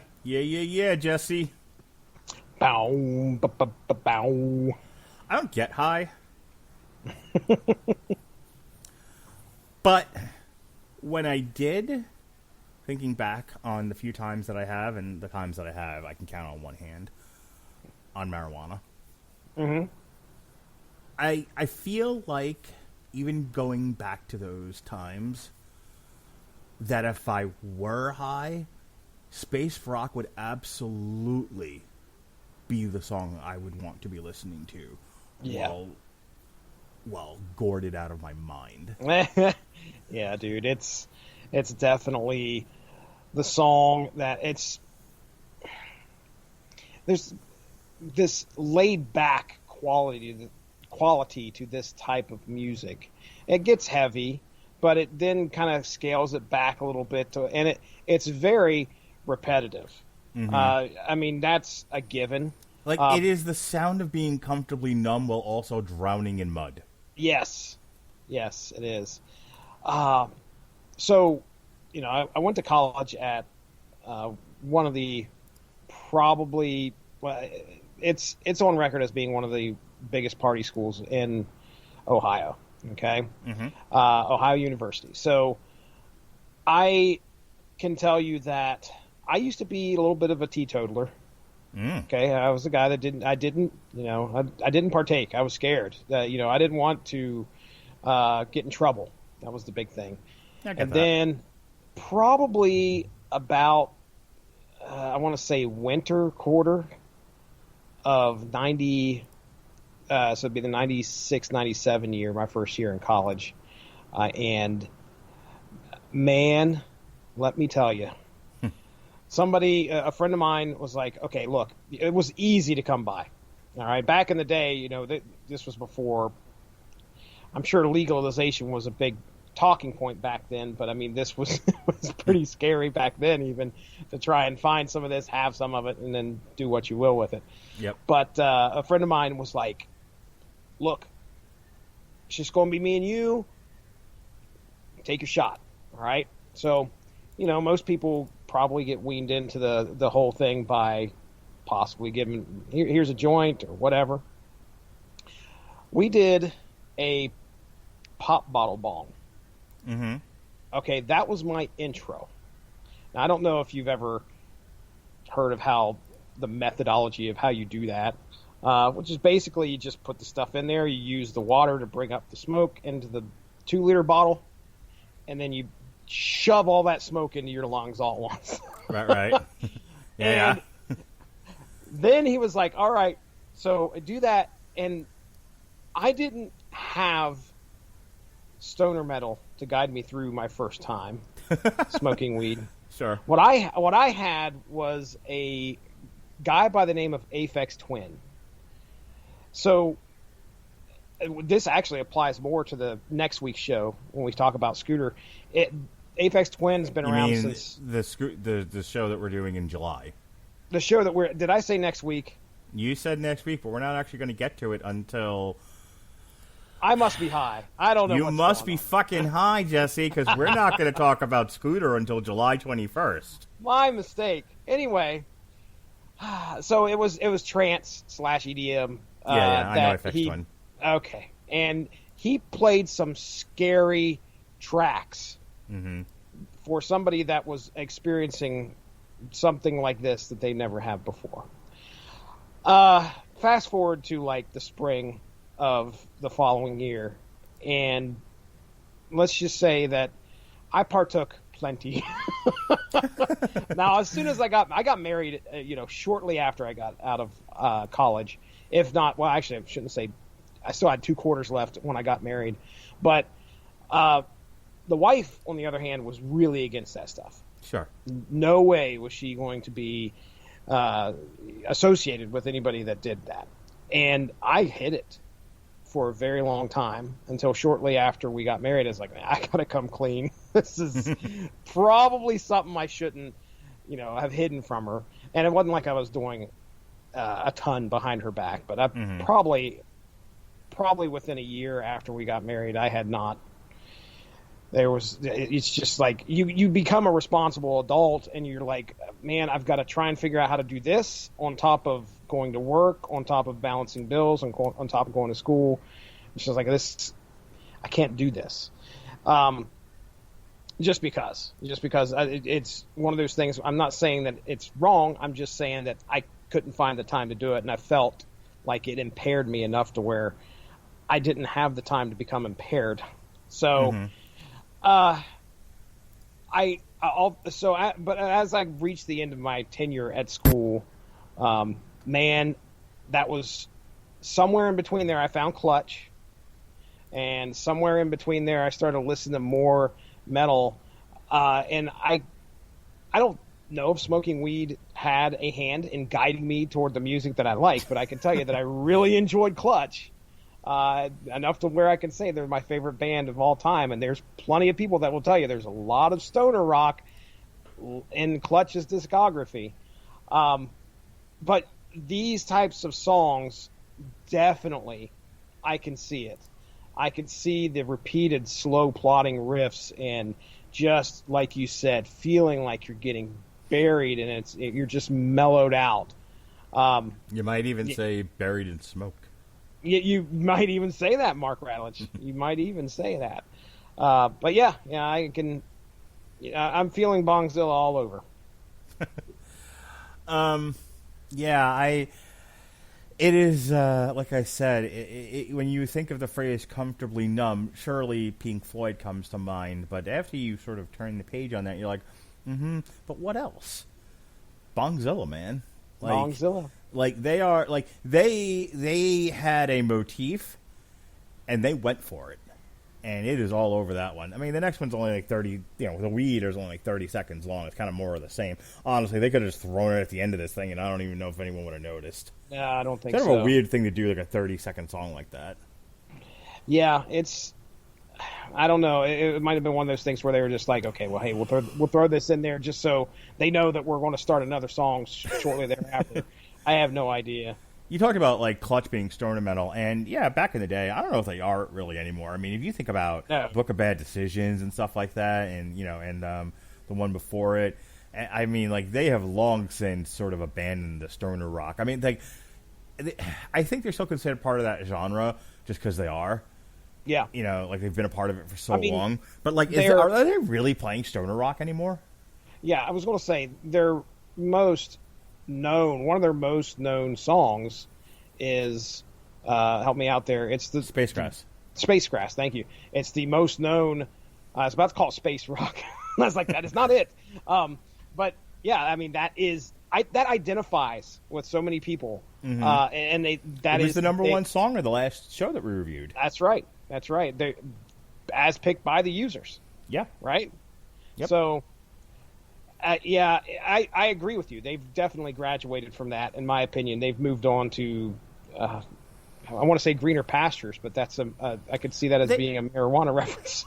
Speaker 1: Jesse.
Speaker 2: Bow, bow.
Speaker 1: I don't get high. But when I did, thinking back on the few times that I have, and the times that I have, I can count on one hand, on marijuana.
Speaker 2: Mm-hmm.
Speaker 1: I feel like, even going back to those times, that if I were high, space rock would absolutely be the song I would want to be listening to.
Speaker 2: Yeah.
Speaker 1: While gored out of my mind.
Speaker 2: Yeah, dude, it's definitely the song that there's this laid back quality to this type of music. It gets heavy, but it then kind of scales it back a little bit and it's very repetitive.
Speaker 1: Mm-hmm.
Speaker 2: I mean, that's a given.
Speaker 1: Like, it is the sound of being comfortably numb while also drowning in mud.
Speaker 2: Yes, it is. So, I went to college at one of the it's on record as being one of the biggest party schools in Ohio. Okay,
Speaker 1: mm-hmm.
Speaker 2: Ohio University. So, I can tell you that I used to be a little bit of a teetotaler. Okay, I was the guy that I didn't partake. I was scared. I didn't want to get in trouble. That was the big thing. Then probably about, I want to say winter quarter of 90, so it'd be the 96, 97 year, my first year in college. And man, let me tell you, somebody, a friend of mine was like, okay, look, it was easy to come by. All right. Back in the day, this was before, I'm sure legalization was a big talking point back then, but I mean, this was pretty scary back then, even to try and find some of this, have some of it, and then do what you will with it.
Speaker 1: Yep.
Speaker 2: But a friend of mine was like, look, it's just going to be me and you. Take your shot. All right. So, most people probably get weaned into the whole thing by possibly giving, here's a joint or whatever. We did a pop bottle bong.
Speaker 1: Mm-hmm.
Speaker 2: Okay, that was my intro. Now, I don't know if you've ever heard of the methodology of how you do that, which is basically you just put the stuff in there, you use the water to bring up the smoke into the 2-liter bottle, and then you shove all that smoke into your lungs all at once.
Speaker 1: Right. Yeah.
Speaker 2: And then he was like, all right, so I do that. And I didn't have stoner metal to guide me through my first time smoking weed.
Speaker 1: Sure.
Speaker 2: What I had was a guy by the name of Aphex Twin. So this actually applies more to the next week's show when we talk about Scooter. Aphex Twin's been around since
Speaker 1: the show that we're doing in July.
Speaker 2: The show that did I say next week?
Speaker 1: You said next week, but we're not actually going to get to it until.
Speaker 2: I must be high. I don't know.
Speaker 1: You must be fucking high, Jesse, because we're not going to talk about Scooter until July 21st.
Speaker 2: My mistake. Anyway, so it was trance / EDM.
Speaker 1: Yeah, I know Aphex Twin.
Speaker 2: Okay, and he played some scary tracks.
Speaker 1: Mm-hmm.
Speaker 2: For somebody that was experiencing something like this that they never have before. Fast forward to like the spring of the following year, and let's just say that I partook plenty. Now, as soon as I got married, shortly after I got out of college. If not, well, actually, I shouldn't say. I still had 2 quarters left when I got married, but. The wife, on the other hand, was really against that stuff.
Speaker 1: Sure.
Speaker 2: No way was she going to be associated with anybody that did that. And I hid it for a very long time until shortly after we got married. I was like, I got to come clean. This is probably something I shouldn't, have hidden from her. And it wasn't like I was doing a ton behind her back, but I probably within a year after we got married, I had not. It's just like you become a responsible adult and you're like, man, I've got to try and figure out how to do this on top of going to work, on top of balancing bills, on top of going to school. It's just like this, I can't do this. Just because it's one of those things. I'm not saying that it's wrong. I'm just saying that I couldn't find the time to do it. And I felt like it impaired me enough to where I didn't have the time to become impaired. So, but as I reached the end of my tenure at school, man, that was somewhere in between there. I found Clutch, and somewhere in between there, I started listening to more metal. And I don't know if smoking weed had a hand in guiding me toward the music that I like, but I can tell you that I really enjoyed Clutch. Enough to where I can say they're my favorite band of all time, and there's plenty of people that will tell you there's a lot of stoner rock in Clutch's discography. But these types of songs, definitely, I can see it. I can see the repeated slow plodding riffs and just, like you said, feeling like you're getting buried and you're just mellowed out.
Speaker 1: You might even say buried in smoke.
Speaker 2: You might even say that, Mark Radulich. You might even say that. But yeah, I can. I'm feeling Bongzilla all over.
Speaker 1: It is like I said. When you think of the phrase "comfortably numb," surely Pink Floyd comes to mind. But after you sort of turn the page on that, you're like, But what else? Bongzilla, man.
Speaker 2: Bongzilla.
Speaker 1: Like they are like they had a motif and they went for it. And it is all over that one. I mean, the next one's only like 30, the weed is only like 30 seconds long. It's kind of more of the same. Honestly, they could have just thrown it at the end of this thing and I don't even know if anyone would have noticed.
Speaker 2: Yeah, I don't think so.
Speaker 1: It's kind of a weird thing to do, like a 30-second song like that.
Speaker 2: Yeah, I don't know. It might have been one of those things where they were just like, okay, well, hey, we'll throw this in there just so they know that we're going to start another song shortly thereafter. I have no idea.
Speaker 1: You talked about like Clutch being stoner metal, and yeah, back in the day, I don't know if they are really anymore. I mean, if you think about Book of Bad Decisions and stuff like that, and the one before it, I mean, like they have long since sort of abandoned the stoner rock. I mean, I think they're still considered part of that genre just because they are.
Speaker 2: Yeah,
Speaker 1: like they've been a part of it for so long. But like, are they really playing stoner rock anymore?
Speaker 2: Yeah, I was going to say their most known, one of their most known songs is help me out there. It's the
Speaker 1: Spacegrass.
Speaker 2: Spacegrass, thank you. It's the most known. I was about to call it space rock. I was like, that is not it. But yeah, I mean that identifies with so many people, and it was
Speaker 1: the number one song of the last show that we reviewed.
Speaker 2: That's right. They, as picked by the users.
Speaker 1: Yeah.
Speaker 2: Right.
Speaker 1: Yep.
Speaker 2: So. I agree with you. They've definitely graduated from that, in my opinion. They've moved on to, I want to say greener pastures, but that's I could see that as being a marijuana reference.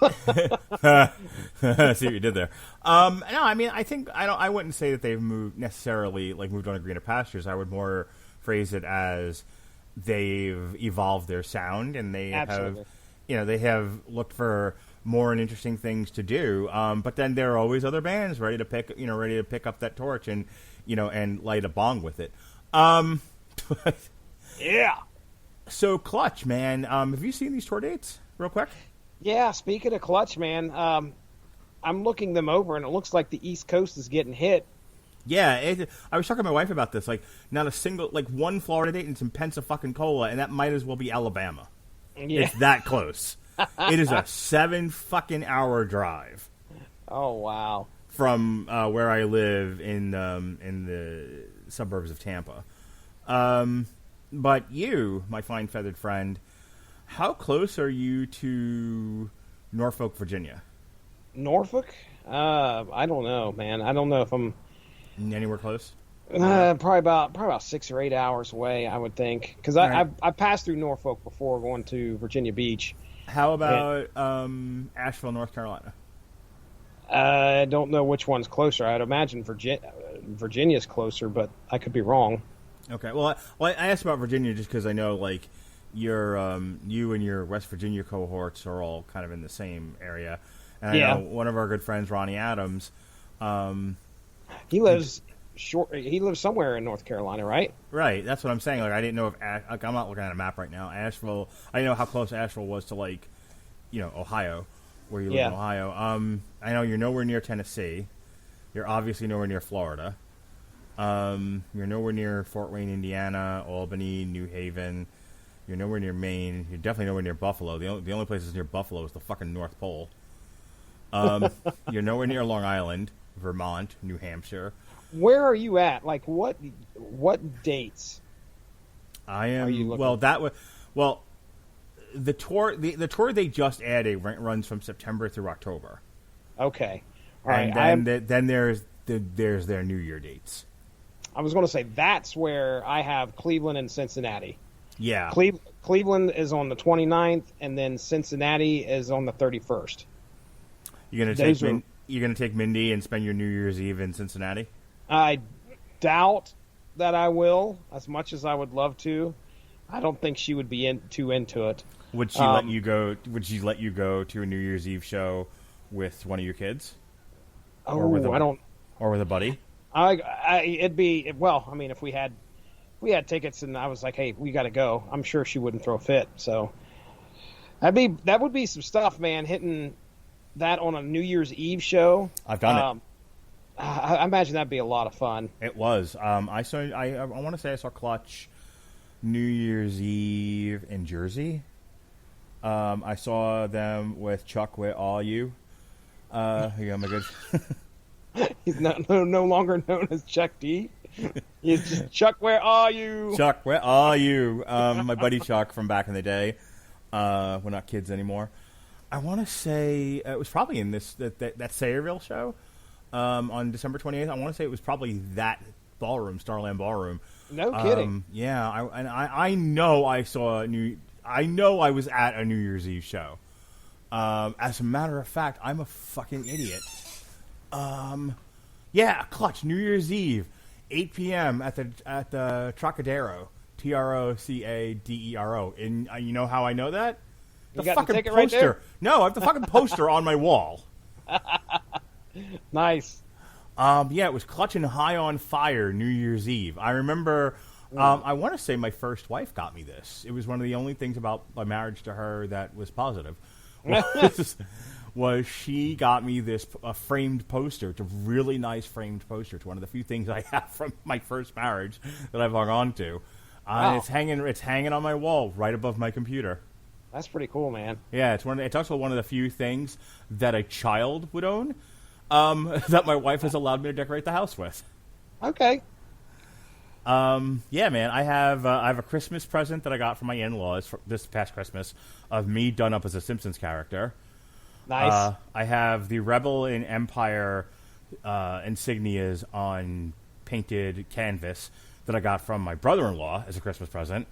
Speaker 1: I see what you did there. No, I mean, I wouldn't say that they've moved on to greener pastures. I would more phrase it as they've evolved their sound and they have looked for more and interesting things to do, but then there are always other bands ready to pick up that torch and light a bong with it.
Speaker 2: Yeah.
Speaker 1: So Clutch, man, have you seen these tour dates real quick?
Speaker 2: Yeah. Speaking of Clutch, man, I'm looking them over and it looks like the East Coast is getting hit.
Speaker 1: Yeah, I was talking to my wife about this. Like, not a single, one Florida date and some Pensacola, and that might as well be Alabama. Yeah. It's that close. It is a 7-hour drive.
Speaker 2: Oh wow!
Speaker 1: From where I live in the suburbs of Tampa. But you, my fine feathered friend, how close are you to Norfolk, Virginia?
Speaker 2: Norfolk? I don't know, man. I don't know if I'm
Speaker 1: anywhere close.
Speaker 2: Probably about 6 or 8 hours away, I would think, because I passed through Norfolk before going to Virginia Beach.
Speaker 1: How about Asheville, North Carolina?
Speaker 2: I don't know which one's closer. I'd imagine Virginia's closer, but I could be wrong.
Speaker 1: Okay. Well, I asked about Virginia just because I know, you and your West Virginia cohorts are all kind of in the same area. And I know one of our good friends, Ronnie Adams,
Speaker 2: he lives somewhere in North Carolina, right?
Speaker 1: Right. That's what I'm saying. Like, I didn't know if I'm not looking at a map right now. Asheville. I didn't know how close Asheville was to, like, Ohio, where you live in Ohio. I know you're nowhere near Tennessee. You're obviously nowhere near Florida. You're nowhere near Fort Wayne, Indiana, Albany, New Haven. You're nowhere near Maine. You're definitely nowhere near Buffalo. The only places near Buffalo is the fucking North Pole. You're nowhere near Long Island, Vermont, New Hampshire.
Speaker 2: Where are you at? Like, what dates?
Speaker 1: I am. Well, the tour they just added runs from September through October.
Speaker 2: Okay, all right.
Speaker 1: And then there's their New Year dates.
Speaker 2: I was going to say that's where I have Cleveland and Cincinnati.
Speaker 1: Yeah,
Speaker 2: Cleveland is on the 29th, and then Cincinnati is on the 31st.
Speaker 1: You're gonna take Mindy and spend your New Year's Eve in Cincinnati?
Speaker 2: I doubt that I will, as much as I would love to. I don't think she would be too into it.
Speaker 1: Would she let you go? Would she let you go to a New Year's Eve show with one of your kids?
Speaker 2: I don't.
Speaker 1: Or with a buddy?
Speaker 2: It'd be I mean, if we had tickets and I was like, hey, we got to go, I'm sure she wouldn't throw a fit. So that would be some stuff, man. Hitting that on a New Year's Eve show.
Speaker 1: I've done it.
Speaker 2: I imagine that'd be a lot of fun.
Speaker 1: It was. I want to say I saw Clutch New Year's Eve in Jersey. I saw them with Chuck Where Are You? My good.
Speaker 2: He's no longer known as Chuck D. He's just Chuck Where Are You?
Speaker 1: Chuck Where Are You? My buddy Chuck from back in the day. We're not kids anymore. I want to say it was probably in that Sayreville show. On December 28th, I want to say it was probably that ballroom, Starland Ballroom.
Speaker 2: No kidding.
Speaker 1: Yeah, I know I was at a New Year's Eve show. As a matter of fact, I'm a fucking idiot. Yeah, Clutch, New Year's Eve, 8 p.m. at the Trocadero, Trocadero. And you know how I know that?
Speaker 2: The fucking poster. Right there?
Speaker 1: No, I have the fucking poster on my wall.
Speaker 2: Nice.
Speaker 1: Yeah, it was Clutch and High on Fire New Year's Eve. I remember, I want to say my first wife got me this. It was one of the only things about my marriage to her that was positive. Was she got me a framed poster. It's a really nice framed poster. It's one of the few things I have from my first marriage that I've hung on to.
Speaker 2: Wow.
Speaker 1: It's hanging on my wall right above my computer.
Speaker 2: That's pretty cool, man.
Speaker 1: Yeah, it's also one of the few things that a child would own. That my wife has allowed me to decorate the house with.
Speaker 2: Okay.
Speaker 1: Yeah, man, I have a Christmas present that I got from my in-laws this past Christmas of me done up as a Simpsons character.
Speaker 2: Nice.
Speaker 1: I have the Rebel and Empire insignias on painted canvas that I got from my brother-in-law as a Christmas present.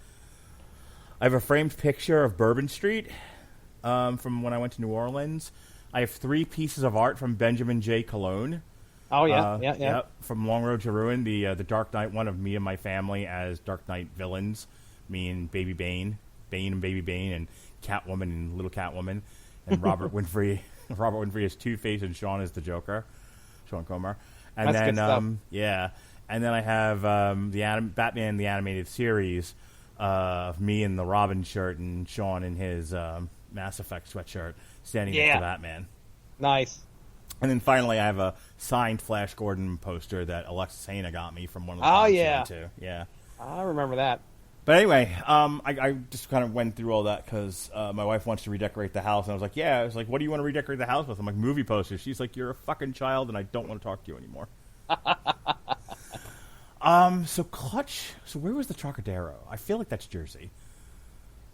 Speaker 1: I have a framed picture of Bourbon Street from when I went to New Orleans. I have 3 pieces of art from Benjamin J. Cologne.
Speaker 2: Oh, yeah, yeah.
Speaker 1: From Long Road to Ruin, the Dark Knight one of me and my family as Dark Knight villains. Me and Baby Bane, and Baby Bane, and Catwoman and Little Catwoman, and Robert Winfrey. Robert Winfrey is Two-Face, and Sean is the Joker, Sean Comer. And
Speaker 2: That's
Speaker 1: then,
Speaker 2: good stuff.
Speaker 1: yeah, and then I have Batman the Animated Series of me in the Robin shirt and Sean in his Mass Effect sweatshirt standing next to Batman.
Speaker 2: Nice.
Speaker 1: And then finally, I have a signed Flash Gordon poster that Alexis Hana got me from one of the times she went to. Yeah,
Speaker 2: I remember that.
Speaker 1: But anyway, I just kind of went through all that because my wife wants to redecorate the house, and I was like, yeah. I was like, what do you want to redecorate the house with? I'm like, movie posters. She's like, you're a fucking child, and I don't want to talk to you anymore. So Clutch. So where was the Trocadero? I feel like that's Jersey,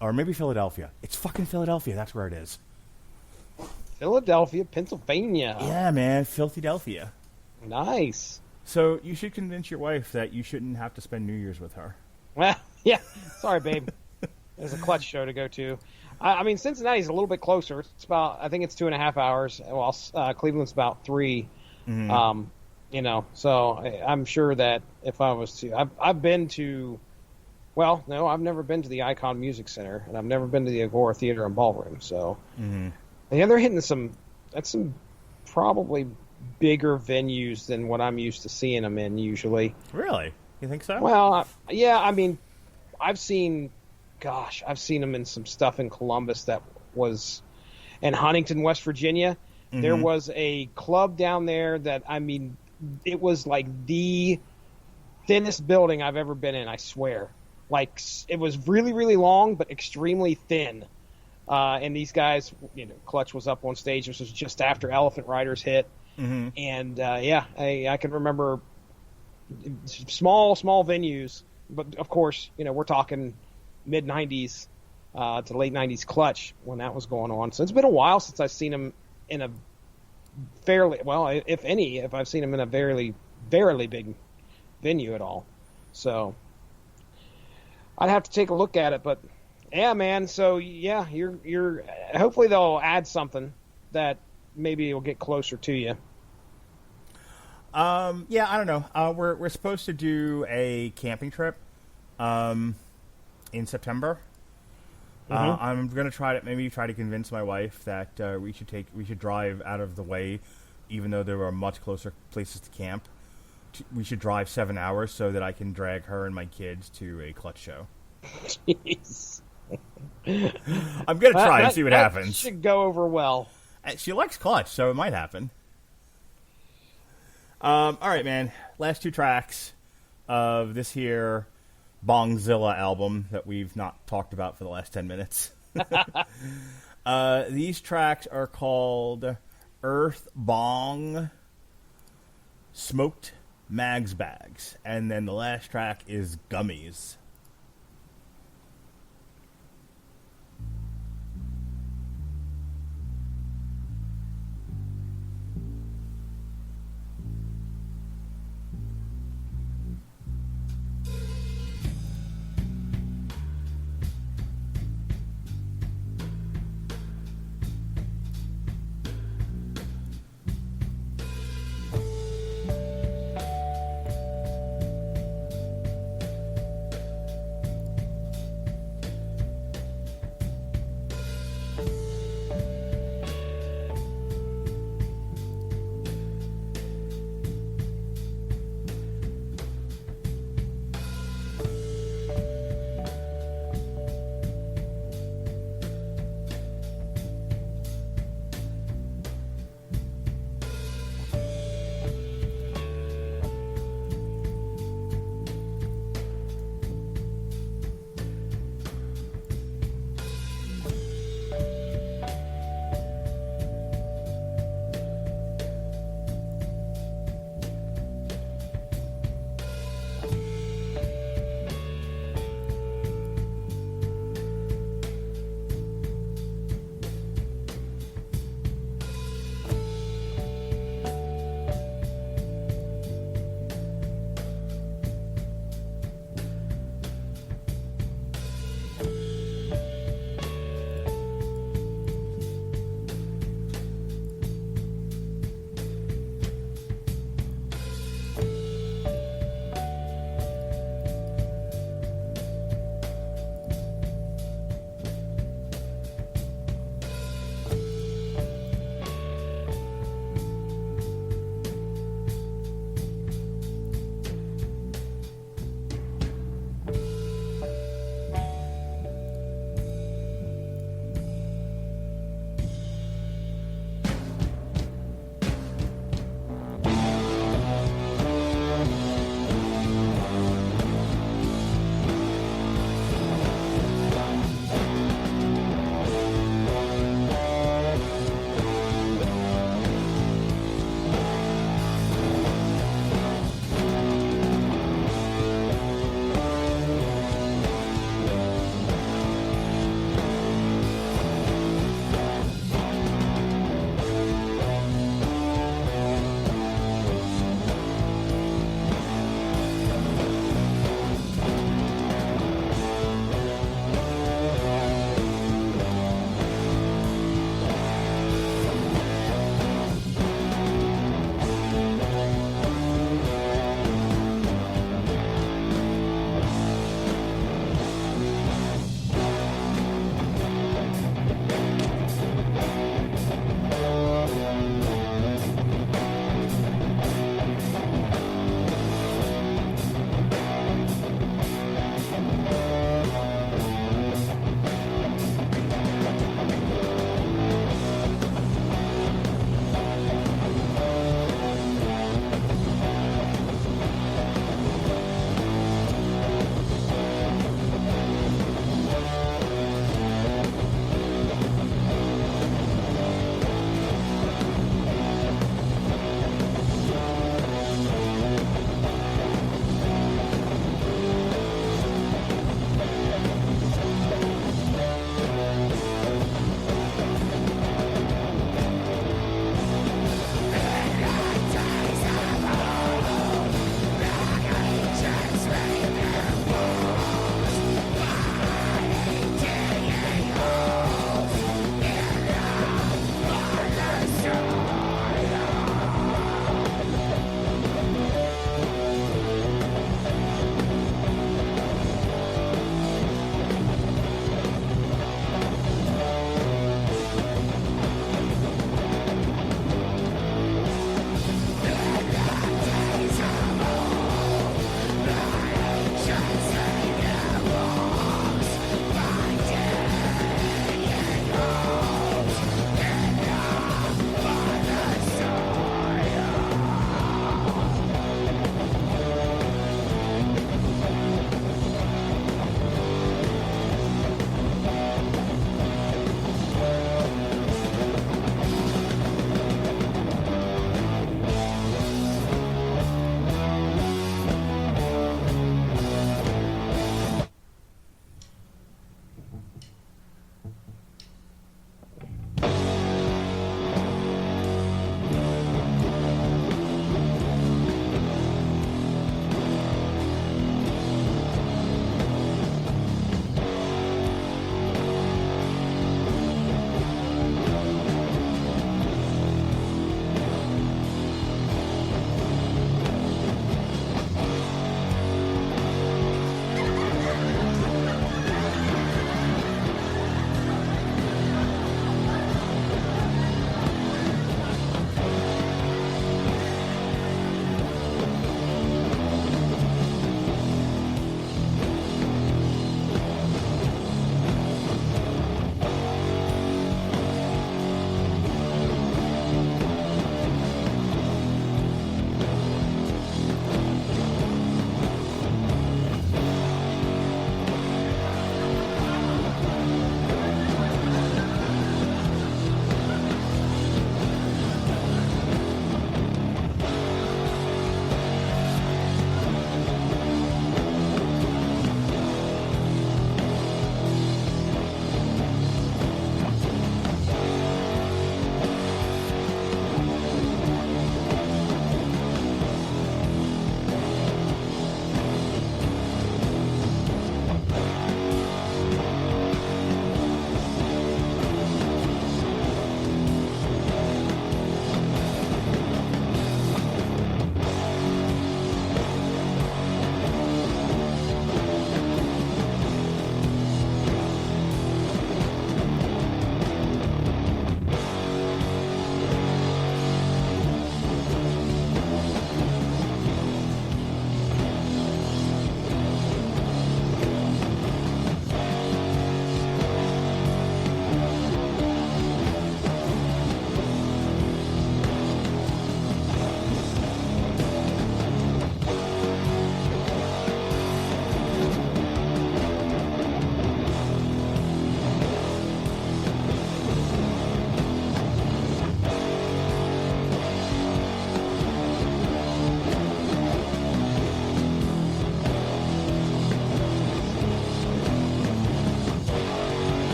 Speaker 1: or maybe Philadelphia. It's fucking Philadelphia. That's where it is.
Speaker 2: Philadelphia, Pennsylvania.
Speaker 1: Yeah, man, Filthydelphia.
Speaker 2: Nice.
Speaker 1: So you should convince your wife that you shouldn't have to spend New Year's with her.
Speaker 2: Well, yeah. Sorry, babe. There's a Clutch show to go to. I mean, Cincinnati's a little bit closer. It's I think it's 2.5 hours, while Cleveland's about 3.
Speaker 1: Mm-hmm.
Speaker 2: So I'm sure that if I was to, I've been to, well, no, I've never been to the Icon Music Center, and I've never been to the Agora Theater and Ballroom. So, yeah, they're hitting some that's some probably bigger venues than what I'm used to seeing them in usually.
Speaker 1: Really? You think so?
Speaker 2: Well, yeah, I mean, I've seen them in some stuff in Columbus that was in Huntington, West Virginia. Mm-hmm. There was a club down there that, I mean, it was like the thinnest building I've ever been in, I swear. Like, it was really, really long, but extremely thin. And these guys, Clutch was up on stage. This was just after Elephant Riders hit. Mm-hmm. And, I can remember small venues. But, of course, we're talking mid-'90s to late 90s Clutch when that was going on. So it's been a while since I've seen them in a fairly, well, if I've seen them in a very, very big venue at all. So I'd have to take a look at it, but yeah, man. So yeah, you're hopefully they'll add something that maybe will get closer to you.
Speaker 1: Yeah, I don't know. We're supposed to do a camping trip in September. Mm-hmm. I'm gonna try to convince my wife that we should drive out of the way, even though there are much closer places to camp. We should drive 7 hours so that I can drag her and my kids to a Clutch show.
Speaker 2: Jeez.
Speaker 1: I'm gonna try and see what happens.
Speaker 2: Should go over well.
Speaker 1: She likes Clutch, so it might happen. All right, man. Last two tracks of this here Bongzilla album that we've not talked about for the last 10 minutes. These tracks are called Earth Bong, Smoked Mags Bags, and then the last track is Gummies.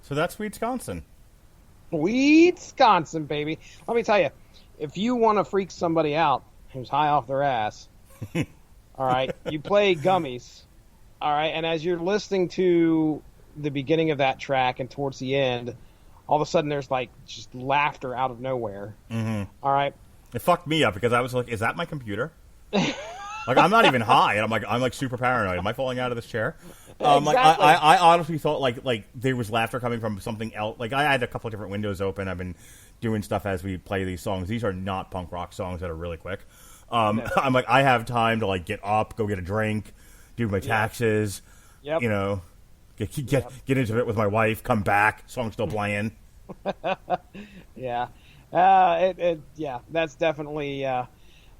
Speaker 1: So that's Weedsconsin.
Speaker 2: Weedsconsin, baby. Let me tell you, if you want to freak somebody out who's high off their ass, all right, you play Gummies, all right, and as you're listening to the beginning of that track and towards the end, all of a sudden there's like just laughter out of nowhere.
Speaker 1: Mm-hmm.
Speaker 2: All right.
Speaker 1: It fucked me up because I was like, is that my computer? Like, I'm not even high, and I'm like super paranoid. Am I falling out of this chair?
Speaker 2: Exactly.
Speaker 1: Like, I honestly thought like there was laughter coming from something else. Like, I had a couple of different windows open. I've been doing stuff as we play these songs. These are not punk rock songs that are really quick. No. I'm like, I have time to like get up, go get a drink, do my taxes.
Speaker 2: Yep.
Speaker 1: You know, get into it with my wife. Come back, song's still playing.
Speaker 2: Yeah. That's definitely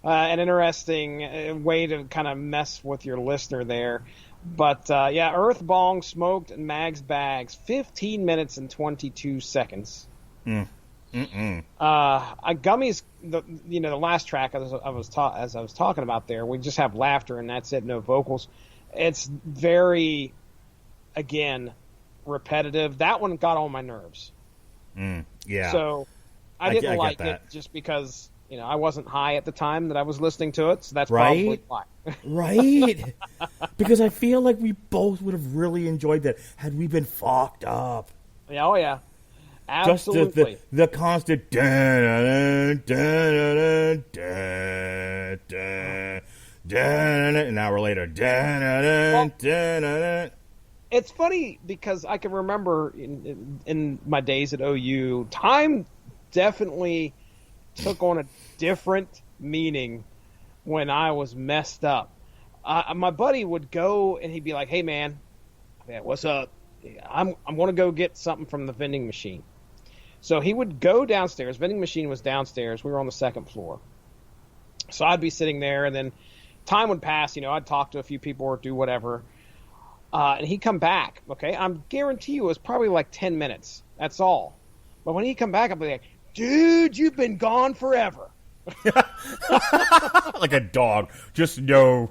Speaker 2: an interesting way to kind of mess with your listener there. But, Earth Bong Smoked and Mag's Bags, 15 minutes and 22 seconds. Gummies, the last track as I was talking about there, we just have laughter and that's it, no vocals. It's very, again, repetitive. That one got on my nerves.
Speaker 1: Yeah.
Speaker 2: So I didn't like
Speaker 1: that.
Speaker 2: it just because I wasn't high at the time that I was listening to it, so that's probably why.
Speaker 1: Right? Because I feel like we both would have really enjoyed that had we been fucked up.
Speaker 2: Yeah, oh yeah. Absolutely.
Speaker 1: Just the constant an hour later.
Speaker 2: It's funny because I can remember in my days at OU, time definitely took on a different meaning when I was messed up. My buddy would go and he'd be like, "Hey man, what's up? I'm going to go get something from the vending machine." So he would go downstairs. Vending machine was downstairs. We were on the second floor. So I'd be sitting there, and then time would pass. I'd talk to a few people or do whatever. And he'd come back, okay? I'm guarantee you it was probably like 10 minutes. That's all. But when he'd come back, I'd be like, "Dude, you've been gone forever."
Speaker 1: Like a dog. Just no.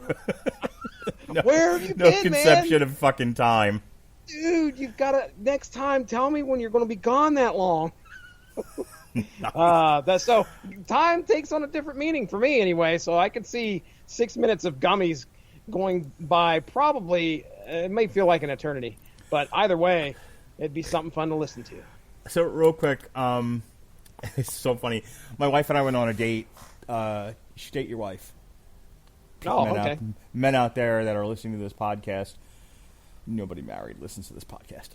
Speaker 2: Where have you been,
Speaker 1: No conception of fucking time.
Speaker 2: Dude, you've got to, next time, tell me when you're going to be gone that long. So time takes on a different meaning for me anyway, so I could see 6 minutes of gummies going by probably, it may feel like an eternity, but either way, it'd be something fun to listen to.
Speaker 1: So real quick, it's so funny. My wife and I went on a date. You should date your wife.
Speaker 2: Okay.
Speaker 1: Men out there that are listening to this podcast. Nobody married listens to this podcast.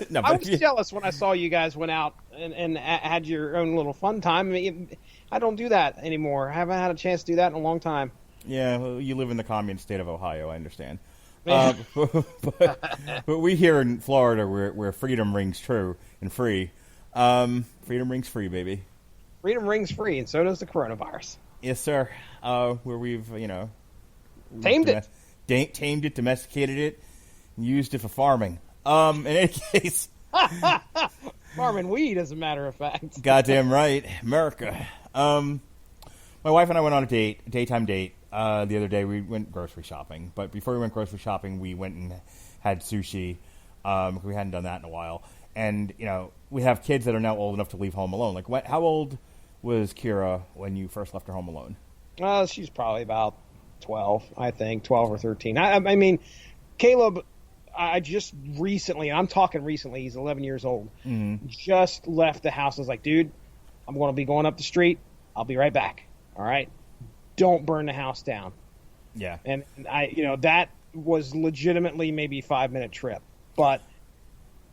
Speaker 1: No,
Speaker 2: I was jealous when I saw you guys went out and had your own little fun time. I mean, I don't do that anymore. I haven't had a chance to do that in a long time.
Speaker 1: Yeah, well, you live in the communist state of Ohio. I understand. But we here in Florida, where freedom rings true and free. Freedom rings free, baby.
Speaker 2: Freedom rings free, and so does the coronavirus.
Speaker 1: Yes, sir. Where we've,
Speaker 2: tamed it.
Speaker 1: Tamed it, domesticated it, and used it for farming. In any case.
Speaker 2: Farming weed, as a matter of fact.
Speaker 1: Goddamn right. America. My wife and I went on a daytime date. The other day we went grocery shopping. But before we went grocery shopping, we went and had sushi. We hadn't done that in a while. And, we have kids that are now old enough to leave home alone. Like, how old was Kira when you first left her home alone?
Speaker 2: She's probably about 12, I think, 12 or 13. I mean, Caleb, I just recently, I'm talking recently, he's 11 years old, just left the house. I was like, "Dude, I'm going to be going up the street. I'll be right back. All right? Don't burn the house down."
Speaker 1: Yeah.
Speaker 2: And that was legitimately maybe a 5-minute trip. But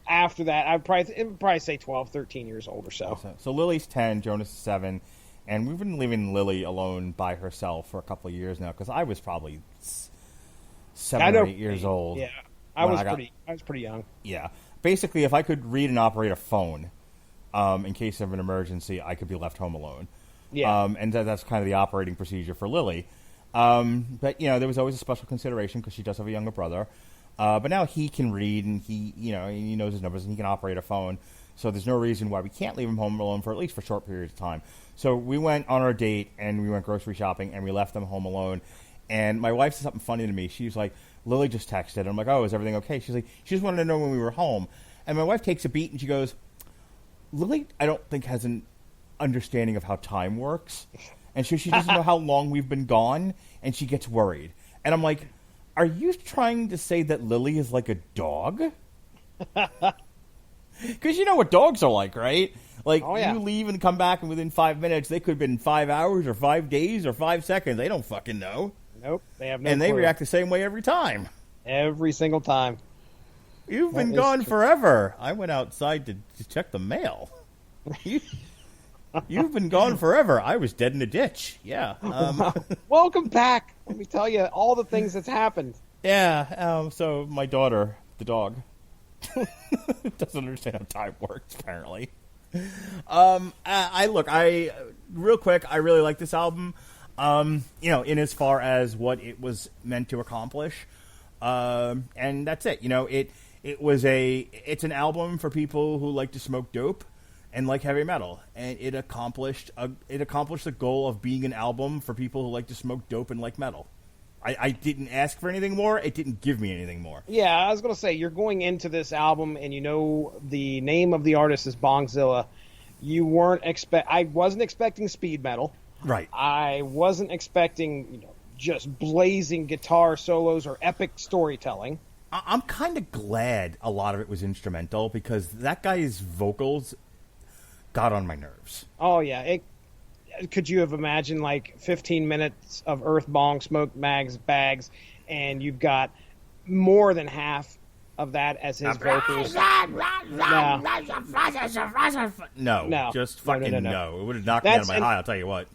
Speaker 2: after that, I'd probably say 12, 13 years old or so.
Speaker 1: So Lily's 10, Jonas is 7, and we've been leaving Lily alone by herself for a couple of years now, because I was probably 7 or 8 years old.
Speaker 2: Yeah, I was pretty young.
Speaker 1: Yeah. Basically, if I could read and operate a phone, in case of an emergency, I could be left home alone.
Speaker 2: Yeah.
Speaker 1: And that's kind of the operating procedure for Lily. But, there was always a special consideration because she does have a younger brother. But now he can read, and he knows his numbers, and he can operate a phone. So there's no reason why we can't leave him home alone for at least for short periods of time. So we went on our date, and we went grocery shopping, and we left them home alone. And my wife said something funny to me. She was like, "Lily just texted." And I'm like, "Oh, is everything okay?" She's like, "She just wanted to know when we were home." And my wife takes a beat, and she goes, "Lily, I don't think has an understanding of how time works. And she doesn't know how long we've been gone, and she gets worried." And I'm like, "Are you trying to say that Lily is like a dog?" Because you know what dogs are like, right? Like, You leave and come back, and within 5 minutes, they could have been 5 hours or 5 days or 5 seconds. They don't fucking know.
Speaker 2: Nope, they have no
Speaker 1: And
Speaker 2: clue.
Speaker 1: they react the same way every time.
Speaker 2: Every single time.
Speaker 1: You've been gone forever. I went outside to check the mail. You've been gone forever. I was dead in a ditch. Yeah.
Speaker 2: Welcome back. Let me tell you all the things that's happened.
Speaker 1: Yeah. So my daughter, the dog, doesn't understand how time works, apparently. Real quick, I really like this album. In as far as what it was meant to accomplish. And that's it. It's an album for people who like to smoke dope and like heavy metal, and it accomplished the goal of being an album for people who like to smoke dope and like metal. I didn't ask for anything more. It didn't give me anything more.
Speaker 2: Yeah, I was going to say, you're going into this album and the name of the artist is Bongzilla. I wasn't expecting speed metal.
Speaker 1: Right.
Speaker 2: I wasn't expecting, just blazing guitar solos or epic storytelling.
Speaker 1: I'm kind of glad a lot of it was instrumental because that guy's vocals got on my nerves.
Speaker 2: Oh, yeah. Could you have imagined, 15 minutes of Earth Bong Smoke bags, and you've got more than half of that as his vocals?
Speaker 1: No. Just fucking no. It would have knocked me out of my high, I'll tell you what.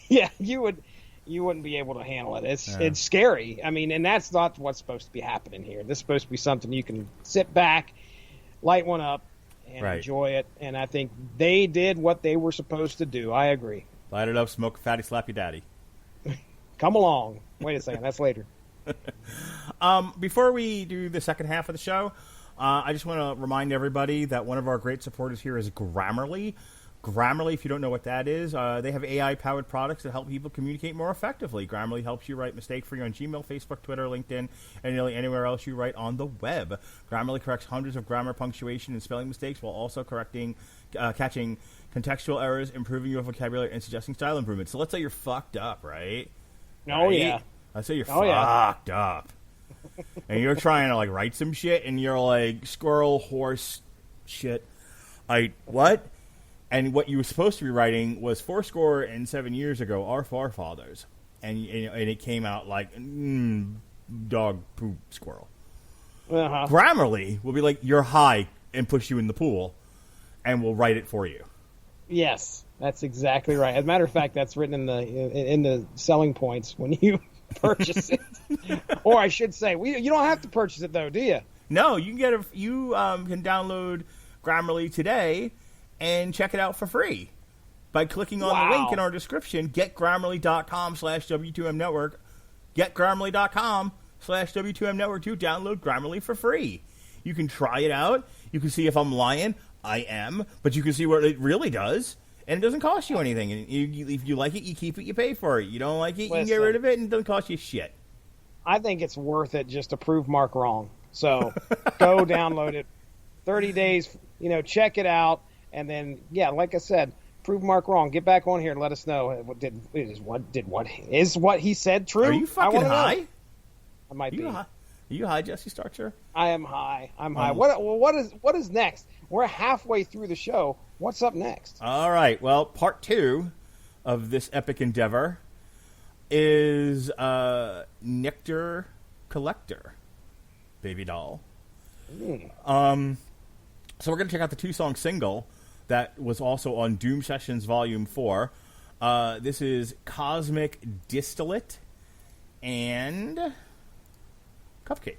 Speaker 2: Yeah, you wouldn't be able to handle it. It's scary. I mean, and that's not what's supposed to be happening here. This is supposed to be something you can sit back, light one up, and enjoy it. And I think they did what they were supposed to do. I agree.
Speaker 1: Light it up, smoke a fatty, slap your daddy.
Speaker 2: Come along. Wait a second. That's later.
Speaker 1: Before we do the second half of the show, I just want to remind everybody that one of our great supporters here is Grammarly. Grammarly, if you don't know what that is, they have AI-powered products that help people communicate more effectively. Grammarly helps you write mistake-free on Gmail, Facebook, Twitter, LinkedIn, and nearly anywhere else you write on the web. Grammarly corrects hundreds of grammar, punctuation, and spelling mistakes while also catching contextual errors, improving your vocabulary, and suggesting style improvements. So let's say you're fucked up, right?
Speaker 2: Oh, right? Yeah.
Speaker 1: Let's say you're fucked up. And you're trying to, write some shit, and you're like, squirrel, horse, shit. What? And what you were supposed to be writing was 7 years ago, our forefathers. And it came out like, dog, poop, squirrel.
Speaker 2: Uh-huh.
Speaker 1: Grammarly will be like, you're high, and push you in the pool, and will write it for you.
Speaker 2: Yes, that's exactly right. As a matter of fact, that's written in the selling points when you purchase it. Or I should say, you don't have to purchase it, though, do you?
Speaker 1: No, you can can download Grammarly today and check it out for free by clicking on the link in our description, getgrammarly.com/W2M Network, getgrammarly.com/W2M Network to download Grammarly for free. You can try it out. You can see if I'm lying. I am. But you can see what it really does. And it doesn't cost you anything. And if you like it, you keep it, you pay for it. You don't like it, you can get rid of it, and it doesn't cost you shit.
Speaker 2: I think it's worth it just to prove Mark wrong. So go download it. 30 days, check it out. And then, like I said, prove Mark wrong. Get back on here and let us know. Is what he said true?
Speaker 1: Are you fucking high?
Speaker 2: Know. I might be.
Speaker 1: Are you high, Jesse Starcher?
Speaker 2: I am high. I'm high. What is next? We're halfway through the show. What's up next?
Speaker 1: All right. Well, part 2 of this epic endeavor is Nectar Collector, baby doll. So we're going to check out the 2-song single that was also on Doom Sessions Volume 4. This is Cosmic Distillate and Cupcake.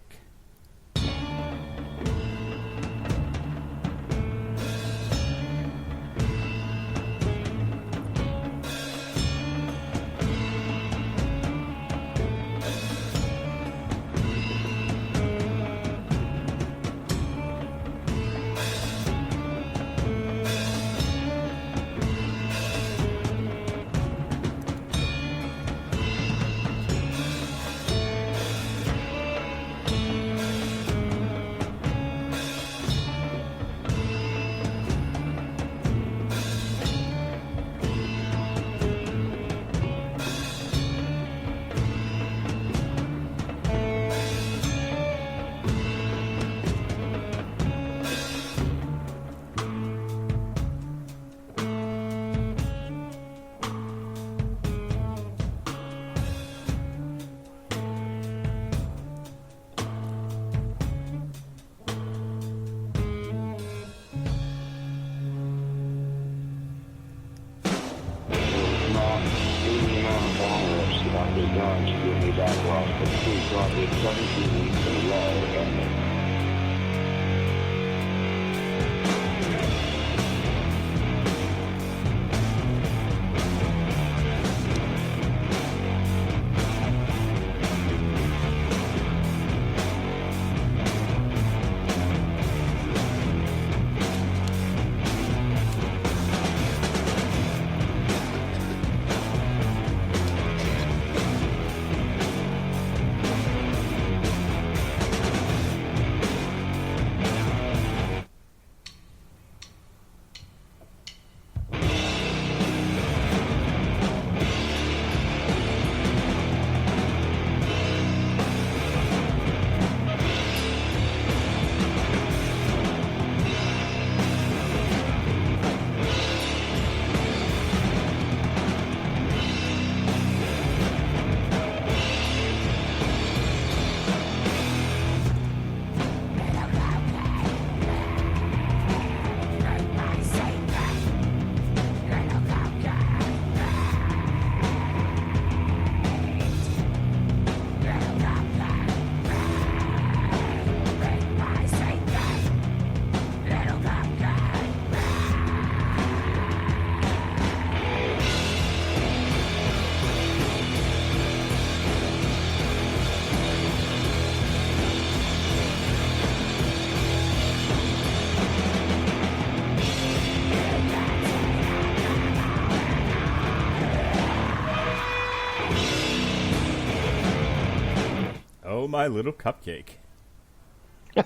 Speaker 1: Oh My Little Cupcake.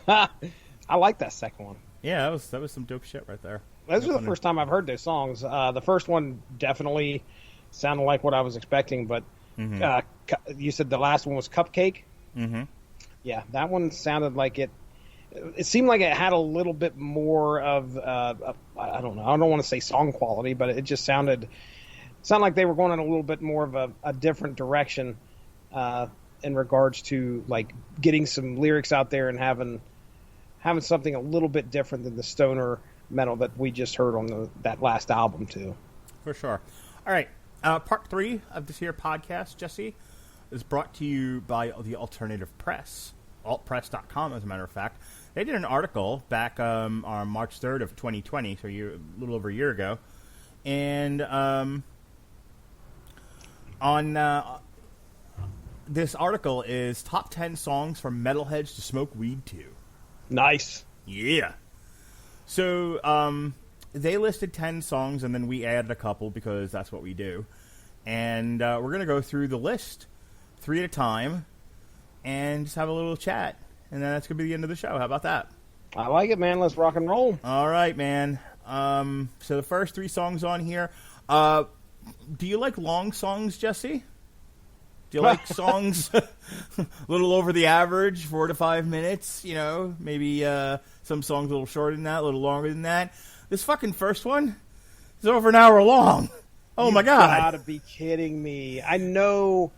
Speaker 2: I like that second one.
Speaker 1: Yeah, that was some dope shit right there.
Speaker 2: Those are the first time I've heard those songs. The first one definitely sounded like what I was expecting, but you said the last one was Cupcake?
Speaker 1: Mm-hmm.
Speaker 2: Yeah, that one sounded like it seemed like it had a little bit more of, I don't know, I don't want to say song quality, but it just sounded like they were going in a little bit more of a different direction in regards to, like, getting some lyrics out there and having something a little bit different than the stoner metal that we just heard on that last album, too.
Speaker 1: For sure. All right. Part 3 of this here podcast, Jesse, is brought to you by the Alternative Press, altpress.com, as a matter of fact. They did an article back on March 3rd of 2020, so a little over a year ago. And on this article is top 10 songs for metalheads to smoke weed to.
Speaker 2: Nice.
Speaker 1: Yeah. So they listed 10 songs, and then we added a couple because that's what we do. And we're going to go through the list 3 at a time and just have a little chat. And then that's going to be the end of the show. How about that?
Speaker 2: I like it, man. Let's rock and roll.
Speaker 1: All right, man. So the first 3 songs on here. Do you like long songs, Jesse? Do you like songs a little over the average, 4 to 5 minutes? You know, maybe some songs a little shorter than that, a little longer than that. This fucking first one is over an hour long. Oh, my God.
Speaker 2: You gotta be kidding me. I know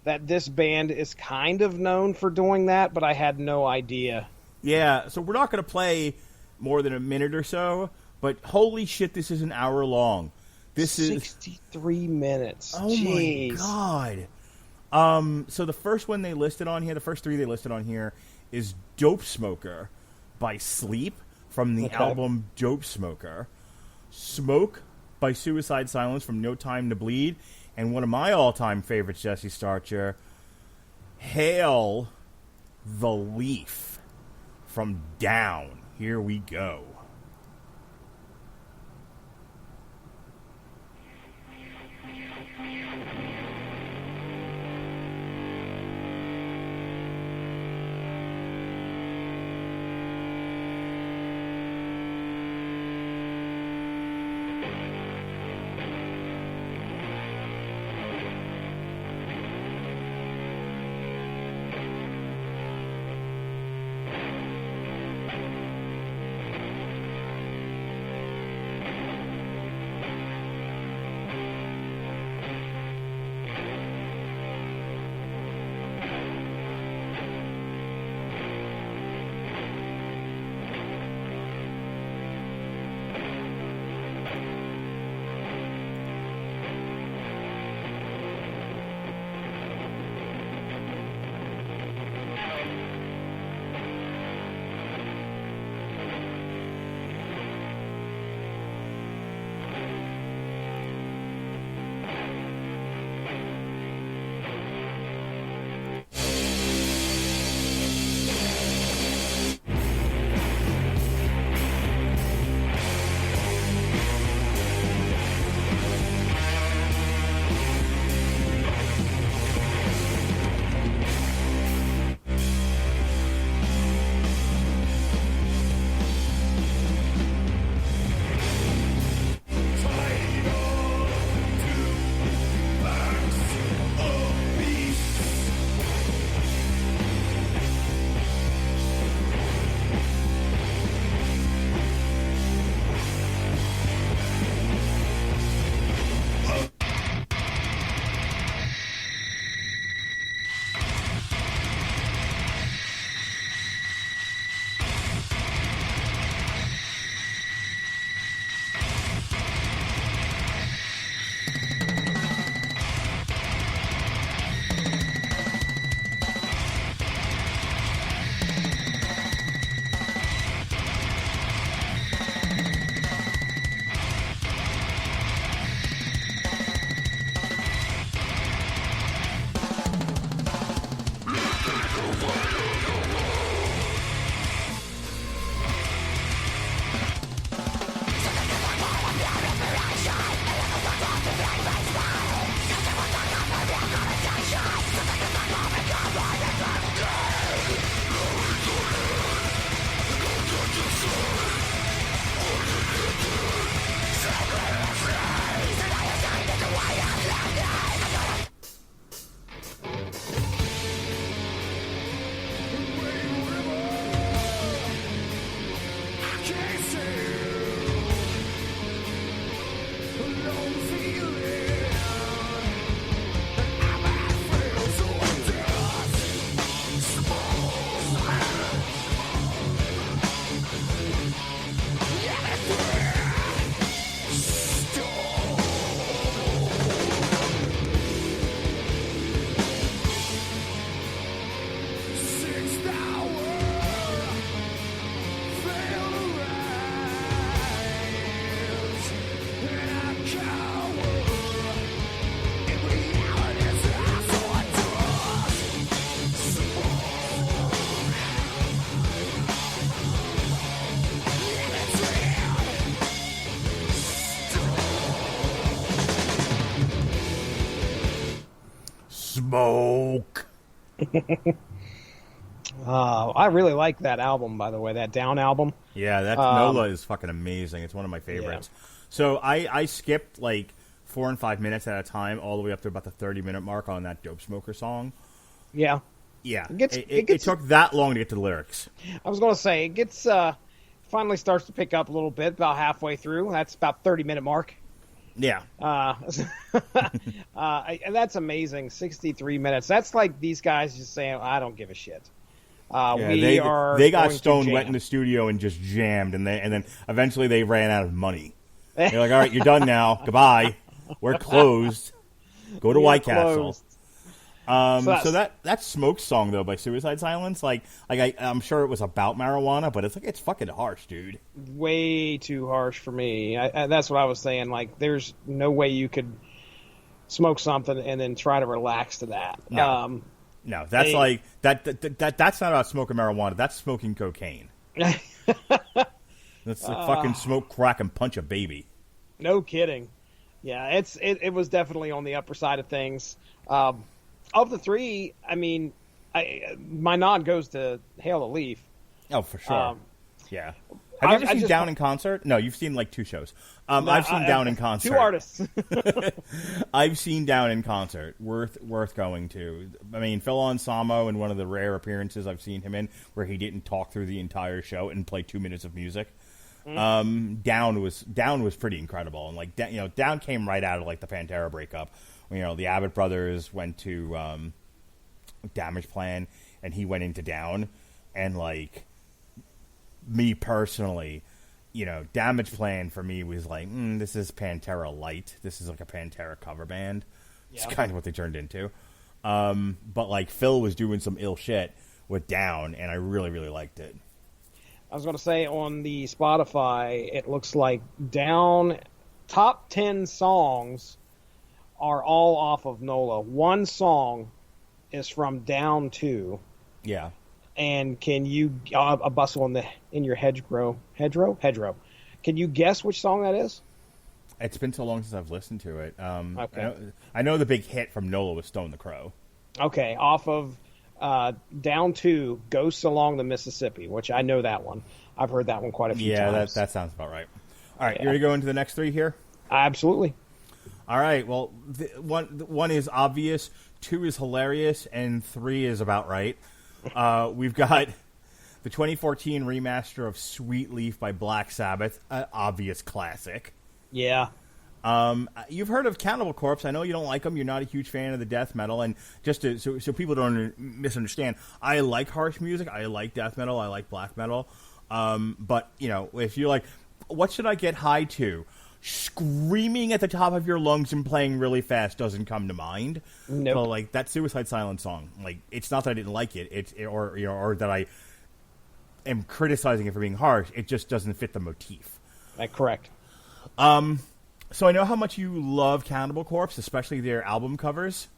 Speaker 2: that this band is kind of known for doing that, but I had no idea.
Speaker 1: Yeah, so we're not going to play more than a minute or so, but holy shit, this is an hour long. This is
Speaker 2: 63 minutes.
Speaker 1: Oh,
Speaker 2: Jeez.
Speaker 1: my God. So the first one they listed on here, the first 3 they listed on here, is Dope Smoker by Sleep from the album Dope Smoker. Smoke by Suicide Silence from No Time to Bleed. And one of my all-time favorites, Jesse Starcher, Hail the Leaf from Down. Here we go.
Speaker 2: I really like that album, by the way, that Down album.
Speaker 1: Yeah, that Nola is fucking amazing. It's one of my favorites.
Speaker 2: Yeah.
Speaker 1: So I skipped like 4 and 5 minutes at a time, all the way up to about the 30-minute mark on that Dope Smoker song.
Speaker 2: Yeah.
Speaker 1: Yeah,
Speaker 2: It
Speaker 1: took that long to get to the lyrics.
Speaker 2: I was going to say, it gets finally starts to pick up a little bit about halfway through. That's about 30-minute mark.
Speaker 1: Yeah.
Speaker 2: And that's amazing. 63 minutes. That's like these guys just saying, I don't give a shit.
Speaker 1: They got stoned, went in the studio, and just jammed, and then eventually they ran out of money. They're like, all right, you're done now. Goodbye. We're closed. Go to White Castle. So that Smoke song though by Suicide Silence, I'm sure it was about marijuana, but it's fucking harsh, dude.
Speaker 2: Way too harsh for me. That's what I was saying. Like, there's no way you could smoke something and then try to relax to that.
Speaker 1: No, that's that's not about smoking marijuana. That's smoking cocaine. That's like fucking smoke crack and punch a baby.
Speaker 2: No kidding. Yeah, it was definitely on the upper side of things. Of the three, I mean, my nod goes to Hail the Leaf.
Speaker 1: Oh, for sure. Yeah. Have you ever seen Down in concert? No, you've seen like 2 shows. I've seen Down in concert.
Speaker 2: 2 artists.
Speaker 1: I've seen Down in concert. Worth going to. I mean, Phil Anselmo in one of the rare appearances I've seen him in where he didn't talk through the entire show and play 2 minutes of music. Down was pretty incredible, and like Down came right out of like the Pantera breakup. The Abbott brothers went to Damage Plan, and he went into Down, and like me personally, Damage Plan for me was like, this is Pantera light. This is like a Pantera cover band. It's kind of what they turned into. But like Phil was doing some ill shit with Down, and I really, really liked it.
Speaker 2: I was going to say on the Spotify, it looks like Down top 10 songs are all off of NOLA. One song is from Down 2.
Speaker 1: Yeah.
Speaker 2: And can you a bustle in your hedgerow? Can you guess which song that is?
Speaker 1: It's been so long since I've listened to it.
Speaker 2: Okay.
Speaker 1: I know the big hit from NOLA was Stone the Crow.
Speaker 2: Okay, off of Down 2, Ghosts Along the Mississippi, which I know that one. I've heard that one quite a few times.
Speaker 1: Yeah, that sounds about right. All right, you ready to go into the next 3 here?
Speaker 2: Absolutely.
Speaker 1: All right, well, one is obvious, 2 is hilarious, and 3 is about right. We've got the 2014 remaster of Sweet Leaf by Black Sabbath, an obvious classic.
Speaker 2: Yeah.
Speaker 1: You've heard of Cannibal Corpse. I know you don't like them. You're not a huge fan of the death metal. And just so people don't misunderstand, I like harsh music. I like death metal. I like black metal. But, if you're like, what should I get high to? Screaming at the top of your lungs and playing really fast doesn't come to mind.
Speaker 2: Nope.
Speaker 1: So, like, that Suicide Silence song, like, it's not that I didn't like it, or that I am criticizing it for being harsh. It just doesn't fit the motif.
Speaker 2: Correct.
Speaker 1: So I know how much you love Cannibal Corpse, especially their album covers.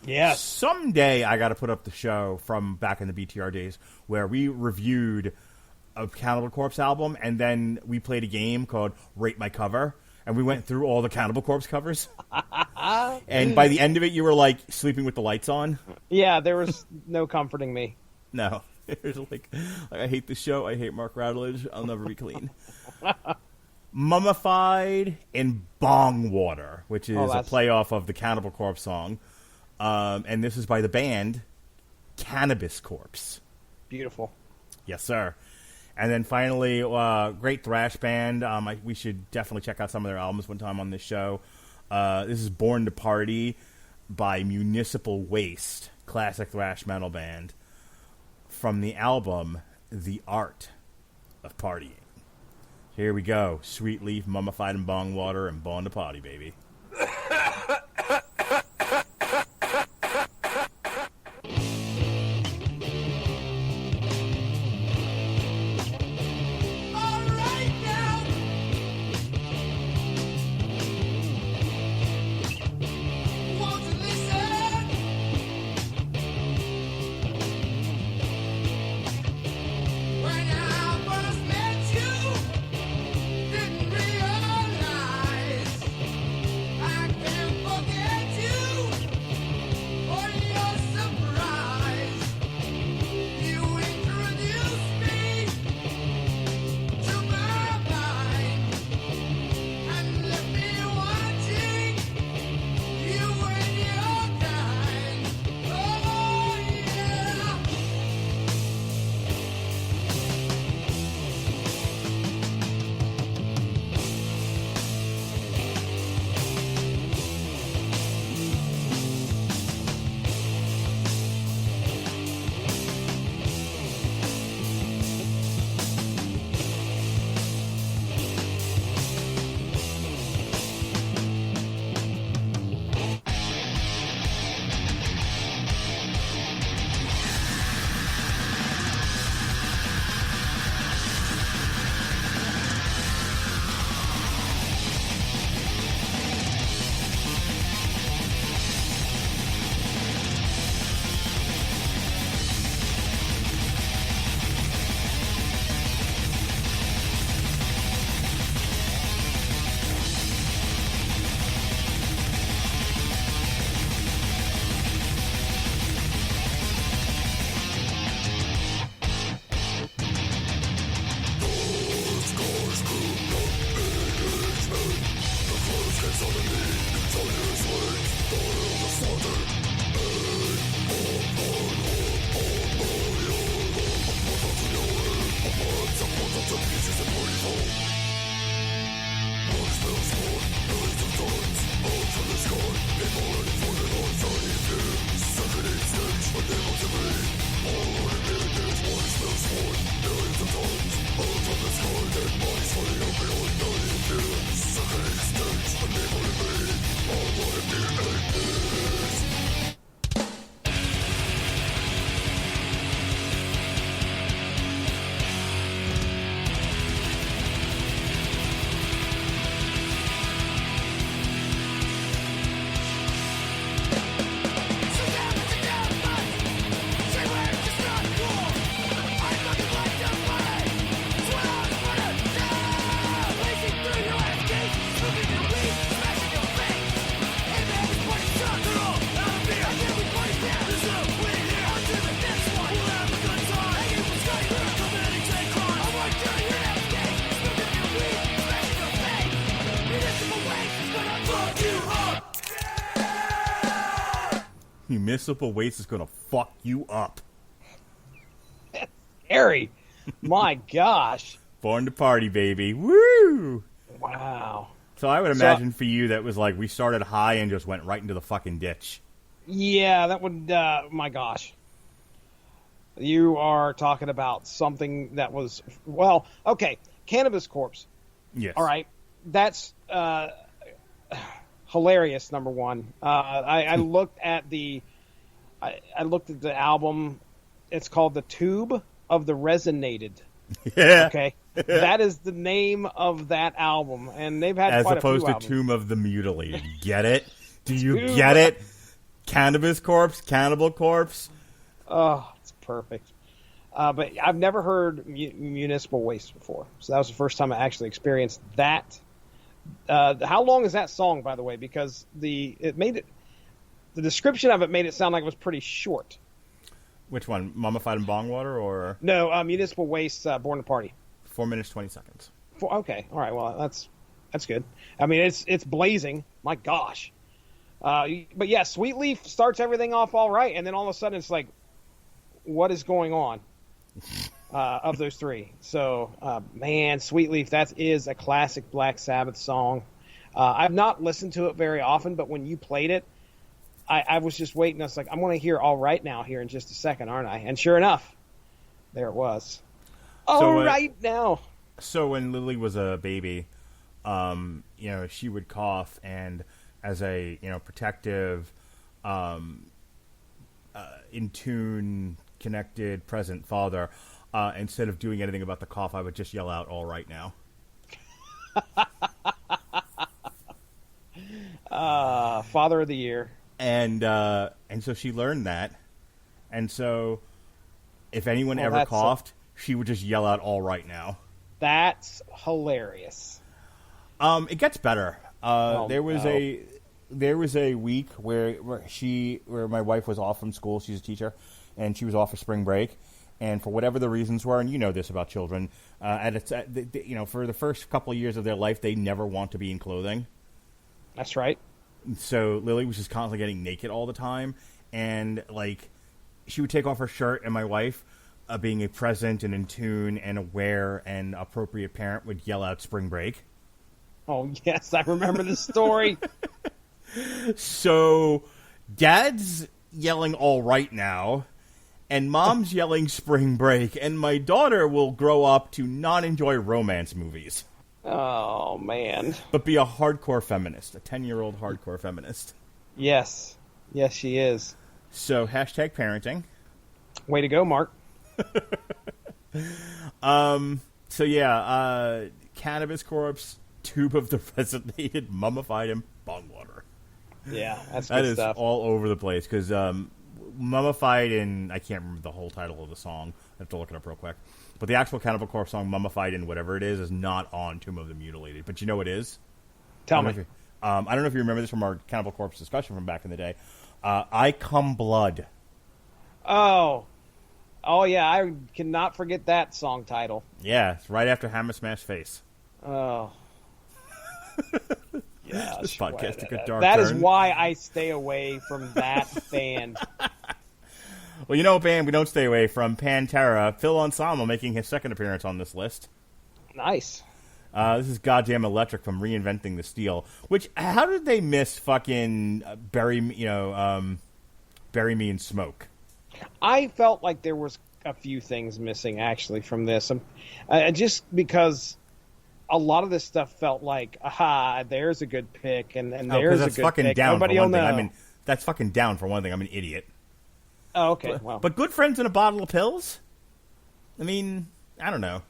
Speaker 2: Yes.
Speaker 1: Someday I got to put up the show from back in the BTR days where we reviewed a Cannibal Corpse album, and then we played a game called Rate My Cover. And we went through all the Cannibal Corpse covers. And by the end of it, you were, like, sleeping with the lights on.
Speaker 2: Yeah, there was no comforting me.
Speaker 1: No. It was like, I hate the show. I hate Mark Radulich. I'll never be clean. Mummified in Bong Water, which is a playoff of the Cannibal Corpse song. And this is by the band Cannabis Corpse.
Speaker 2: Beautiful.
Speaker 1: Yes, sir. And then finally, great thrash band. We should definitely check out some of their albums one time on this show. This is Born to Party by Municipal Waste, classic thrash metal band, from the album The Art of Partying. Here we go. Sweet Leaf, Mummified in Bong Water, and Born to Party, baby. Municipal waste is going to fuck you up.
Speaker 2: That's scary. My gosh.
Speaker 1: Born to party, baby. Woo!
Speaker 2: Wow.
Speaker 1: So I would imagine for you that was like we started high and just went right into the fucking ditch.
Speaker 2: Yeah, that would, my gosh. You are talking about something that was, well, okay, Cannabis Corpse.
Speaker 1: Yes.
Speaker 2: All right. That's hilarious, number one. I looked at the album. It's called The Tube of the Resonated.
Speaker 1: Yeah.
Speaker 2: Okay. That is the name of that album. And they've had
Speaker 1: as
Speaker 2: quite
Speaker 1: opposed
Speaker 2: a
Speaker 1: to
Speaker 2: few albums.
Speaker 1: Tomb of the Mutilated. Get it? Do you get it? Cannabis Corpse, Cannibal Corpse.
Speaker 2: Oh, it's perfect. But I've never heard Municipal Waste before. So that was the first time I actually experienced that. How long is that song, by the way? Because the description of it made it sound like it was pretty short.
Speaker 1: Which one? Mummified in Bong Water or?
Speaker 2: No, Municipal Waste, Born to Party.
Speaker 1: 4 minutes, 20 seconds.
Speaker 2: Okay, all right. Well, that's good. I mean, it's blazing. My gosh. But yeah, Sweet Leaf starts everything off all right, and then all of a sudden it's like, what is going on? Of those three. So, man, Sweet Leaf, that is a classic Black Sabbath song. I've not listened to it very often, but when you played it, I was just waiting. I was like, I'm going to hear All Right Now here in just a second, aren't I? And sure enough, there it was. All right now.
Speaker 1: So when Lily was a baby, she would cough, and as a protective, in tune, connected, present father, instead of doing anything about the cough, I would just yell out, "All right now."
Speaker 2: Father of the Year.
Speaker 1: And so she learned that, and so if anyone ever coughed, she would just yell out, "All right now."
Speaker 2: That's hilarious.
Speaker 1: It gets better. There was a week where my wife was off from school. She's a teacher, and she was off for spring break. And for whatever the reasons were, and you know this about children, for the first couple of years of their life, they never want to be in clothing.
Speaker 2: That's right.
Speaker 1: So Lily was just constantly getting naked all the time, and she would take off her shirt, and my wife, being a present and in tune and aware and appropriate parent, would yell out "Spring break."
Speaker 2: Oh yes, I remember the story.
Speaker 1: So Dad's yelling "All right now," and Mom's yelling "Spring break," and my daughter will grow up to not enjoy romance movies.
Speaker 2: Oh, man.
Speaker 1: But be a hardcore feminist, a 10-year-old hardcore feminist.
Speaker 2: Yes. Yes, she is.
Speaker 1: So, #parenting.
Speaker 2: Way to go, Mark.
Speaker 1: So, yeah, Cannabis Corpse, Tube of the Resonated, Mummified in Bong Water.
Speaker 2: Yeah, that's good
Speaker 1: That is
Speaker 2: stuff.
Speaker 1: all over the place, because Mummified in, I can't remember the whole title of the song. I have to look it up real quick. But the actual Cannibal Corpse song, Mummified in whatever it is not on Tomb of the Mutilated. But you know what is?
Speaker 2: Tell me.
Speaker 1: I don't know if you remember this from our Cannibal Corpse discussion from back in the day. I Come Blood.
Speaker 2: Oh, yeah, I cannot forget that song title.
Speaker 1: Yeah, it's right after Hammer Smash Face.
Speaker 2: Oh. Yeah,
Speaker 1: This podcast took a dark
Speaker 2: That
Speaker 1: turn.
Speaker 2: is why I stay away from that band.
Speaker 1: Well, you know what band we don't stay away from? Pantera. Phil Anselmo making his second appearance on this list.
Speaker 2: Nice.
Speaker 1: This is Goddamn Electric from Reinventing the Steel. Which, how did they miss fucking Bury Me in Smoke?
Speaker 2: I felt like there was a few things missing, actually, from this. Just because a lot of this stuff felt like, aha, there's a good pick, and there's a good
Speaker 1: fucking
Speaker 2: pick.
Speaker 1: down
Speaker 2: Nobody
Speaker 1: for
Speaker 2: will
Speaker 1: one thing.
Speaker 2: know.
Speaker 1: I mean, that's fucking down for one thing. I'm an idiot.
Speaker 2: Oh, okay. Well,
Speaker 1: But Good Friends in a Bottle of Pills? I mean, I don't know.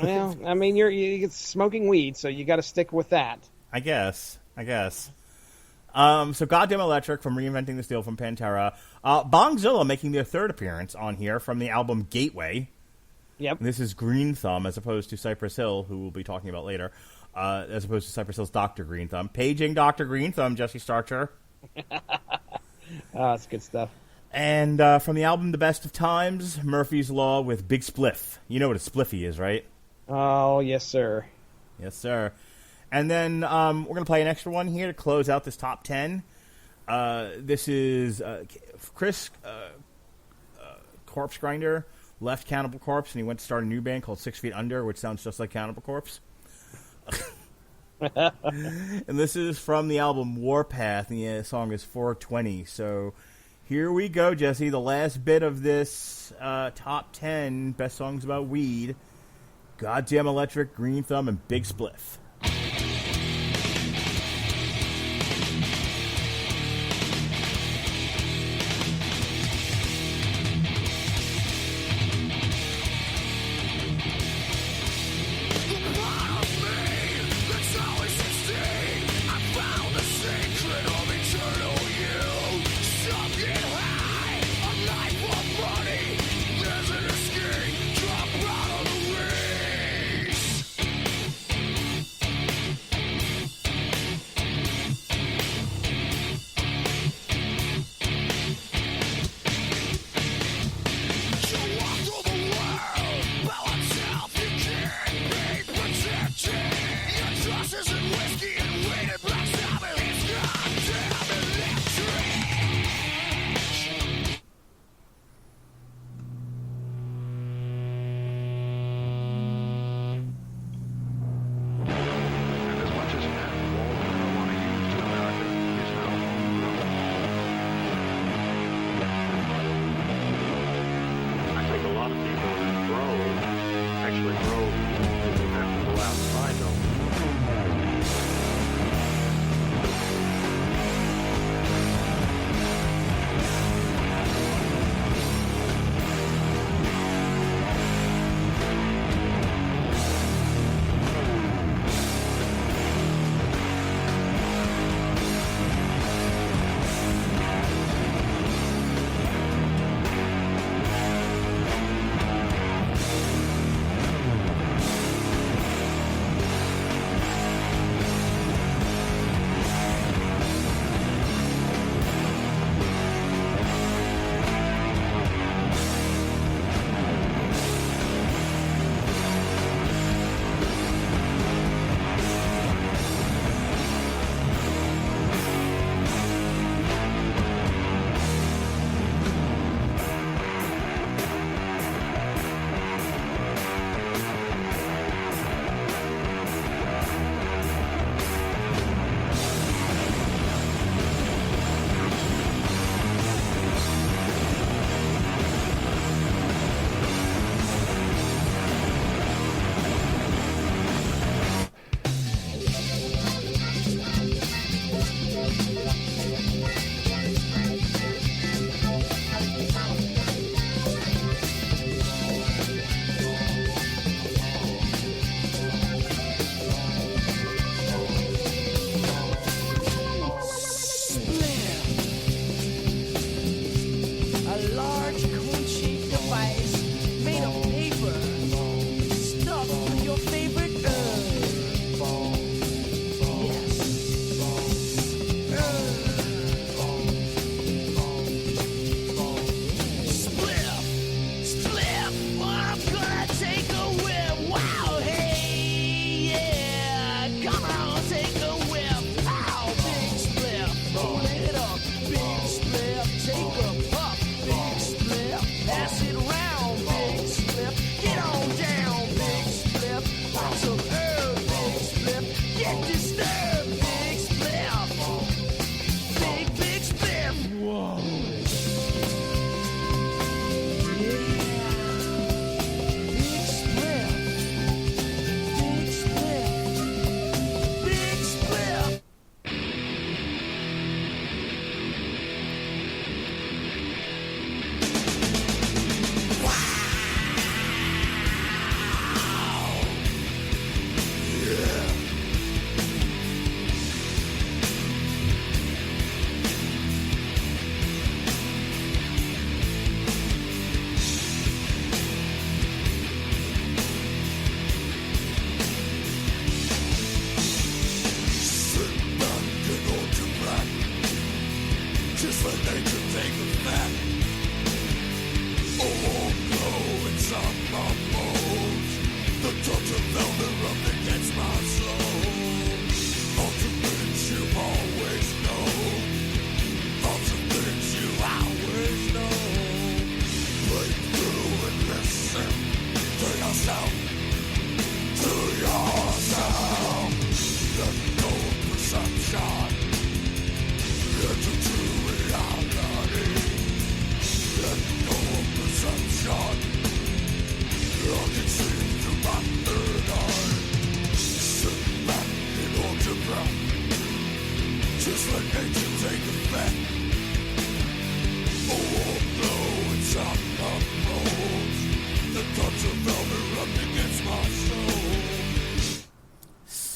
Speaker 2: well, I mean, you're smoking weed, so you got to stick with that.
Speaker 1: I guess. So Goddamn Electric from Reinventing the Steel from Pantera. Bongzilla making their third appearance on here from the album Gateway.
Speaker 2: Yep.
Speaker 1: This is Green Thumb as opposed to Cypress Hill, who we'll be talking about later, as opposed to Cypress Hill's Dr. Green Thumb. Paging Dr. Green Thumb, Jesse Starcher.
Speaker 2: That's good stuff.
Speaker 1: And from the album The Best of Times, Murphy's Law with Big Spliff. You know what a spliffy is, right?
Speaker 2: Oh, yes, sir.
Speaker 1: Yes, sir. And then we're going to play an extra one here to close out this top 10. This is Chris Corpse Grinder left Cannibal Corpse and he went to start a new band called 6 Feet Under, which sounds just like Cannibal Corpse. And this is from the album Warpath, and the song is 420. So here we go, Jesse. The last bit of this top 10 best songs about weed. Goddamn Electric, Green Thumb, and Big Spliff.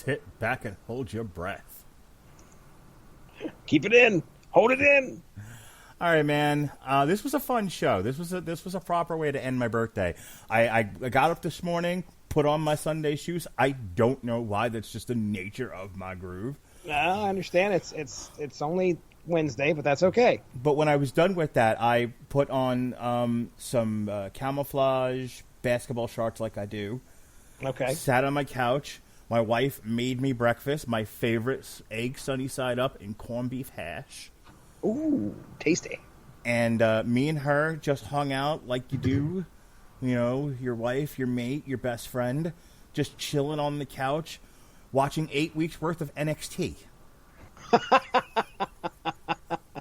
Speaker 1: sit back and hold your breath.
Speaker 2: Keep it in. Hold it in.
Speaker 1: All right, man. This was a fun show. This was a proper way to end my birthday. I got up this morning, put on my Sunday shoes. I don't know why. That's just the nature of my groove.
Speaker 2: I understand. It's only Wednesday, but that's okay.
Speaker 1: But when I was done with that, I put on some camouflage basketball shorts like I do.
Speaker 2: Okay.
Speaker 1: Sat on my couch. My wife made me breakfast. My favorite, egg sunny side up and corned beef hash.
Speaker 2: Ooh, tasty.
Speaker 1: And me and her just hung out like you do. You know, your wife, your mate, your best friend. Just chilling on the couch, watching 8 weeks worth of NXT.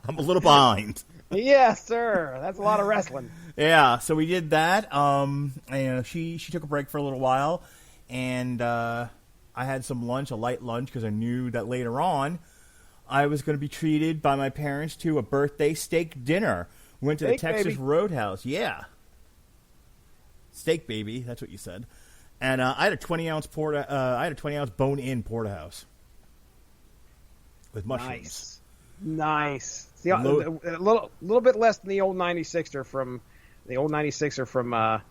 Speaker 1: I'm a little behind.
Speaker 2: Yes, sir. That's a lot of wrestling.
Speaker 1: Yeah, so we did that. And she took a break for a little while, and I had some lunch, a light lunch, because I knew that later on I was going to be treated by my parents to a birthday steak dinner. We went to the Texas Roadhouse. Yeah, steak, baby. That's what you said. And I had a 20-ounce bone-in porterhouse with mushrooms.
Speaker 2: Nice. See, a little bit less than the old 96er from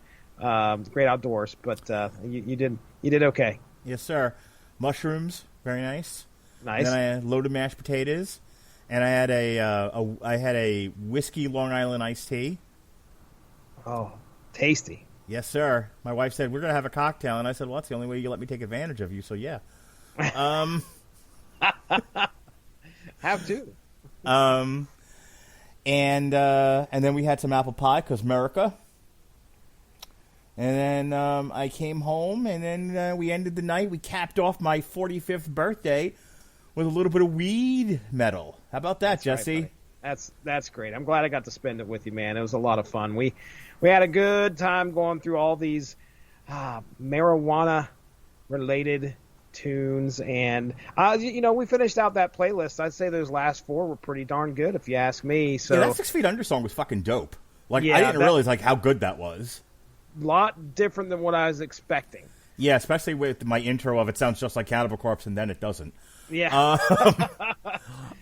Speaker 2: Great Outdoors, but you did okay.
Speaker 1: Yes, sir. Mushrooms, very nice.
Speaker 2: Nice.
Speaker 1: And then I had loaded mashed potatoes, and I had a whiskey Long Island iced tea.
Speaker 2: Oh, tasty.
Speaker 1: Yes, sir. My wife said, we're going to have a cocktail. And I said, well, that's the only way you let me take advantage of you, so yeah.
Speaker 2: Have to.
Speaker 1: And then we had some apple pie, because America. And then I came home, and then we ended the night. We capped off my 45th birthday with a little bit of weed metal. How about that, Jesse?
Speaker 2: Right, that's great. I'm glad I got to spend it with you, man. It was a lot of fun. We had a good time going through all these marijuana-related tunes, and we finished out that playlist. I'd say those last four were pretty darn good, if you ask me. So
Speaker 1: yeah, that 6 Feet Under song was fucking dope. Like, yeah, I didn't realize how good that was.
Speaker 2: A lot different than what I was expecting.
Speaker 1: Yeah, especially with my intro of it sounds just like Cannibal Corpse, and then it doesn't.
Speaker 2: Yeah.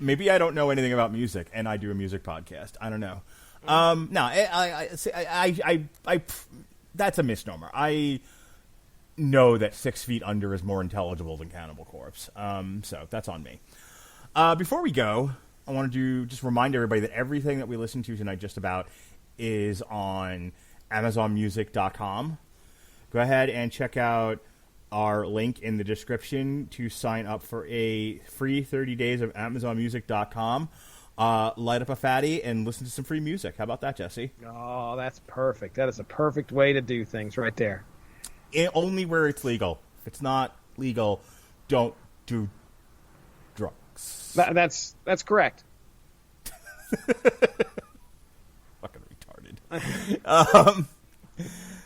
Speaker 1: Maybe I don't know anything about music, and I do a music podcast. I don't know. No, I that's a misnomer. I know that 6 Feet Under is more intelligible than Cannibal Corpse. So that's on me. Before we go, I wanted to just remind everybody that everything that we listened to tonight just about is on AmazonMusic.com. Go ahead and check out our link in the description to sign up for a free 30 days of AmazonMusic.com. Light up a fatty and listen to some free music. How about that, Jesse?
Speaker 2: Oh, that's perfect. That is a perfect way to do things right there.
Speaker 1: Only where it's legal. If it's not legal, don't do drugs.
Speaker 2: That's correct.
Speaker 1: Fucking retarded.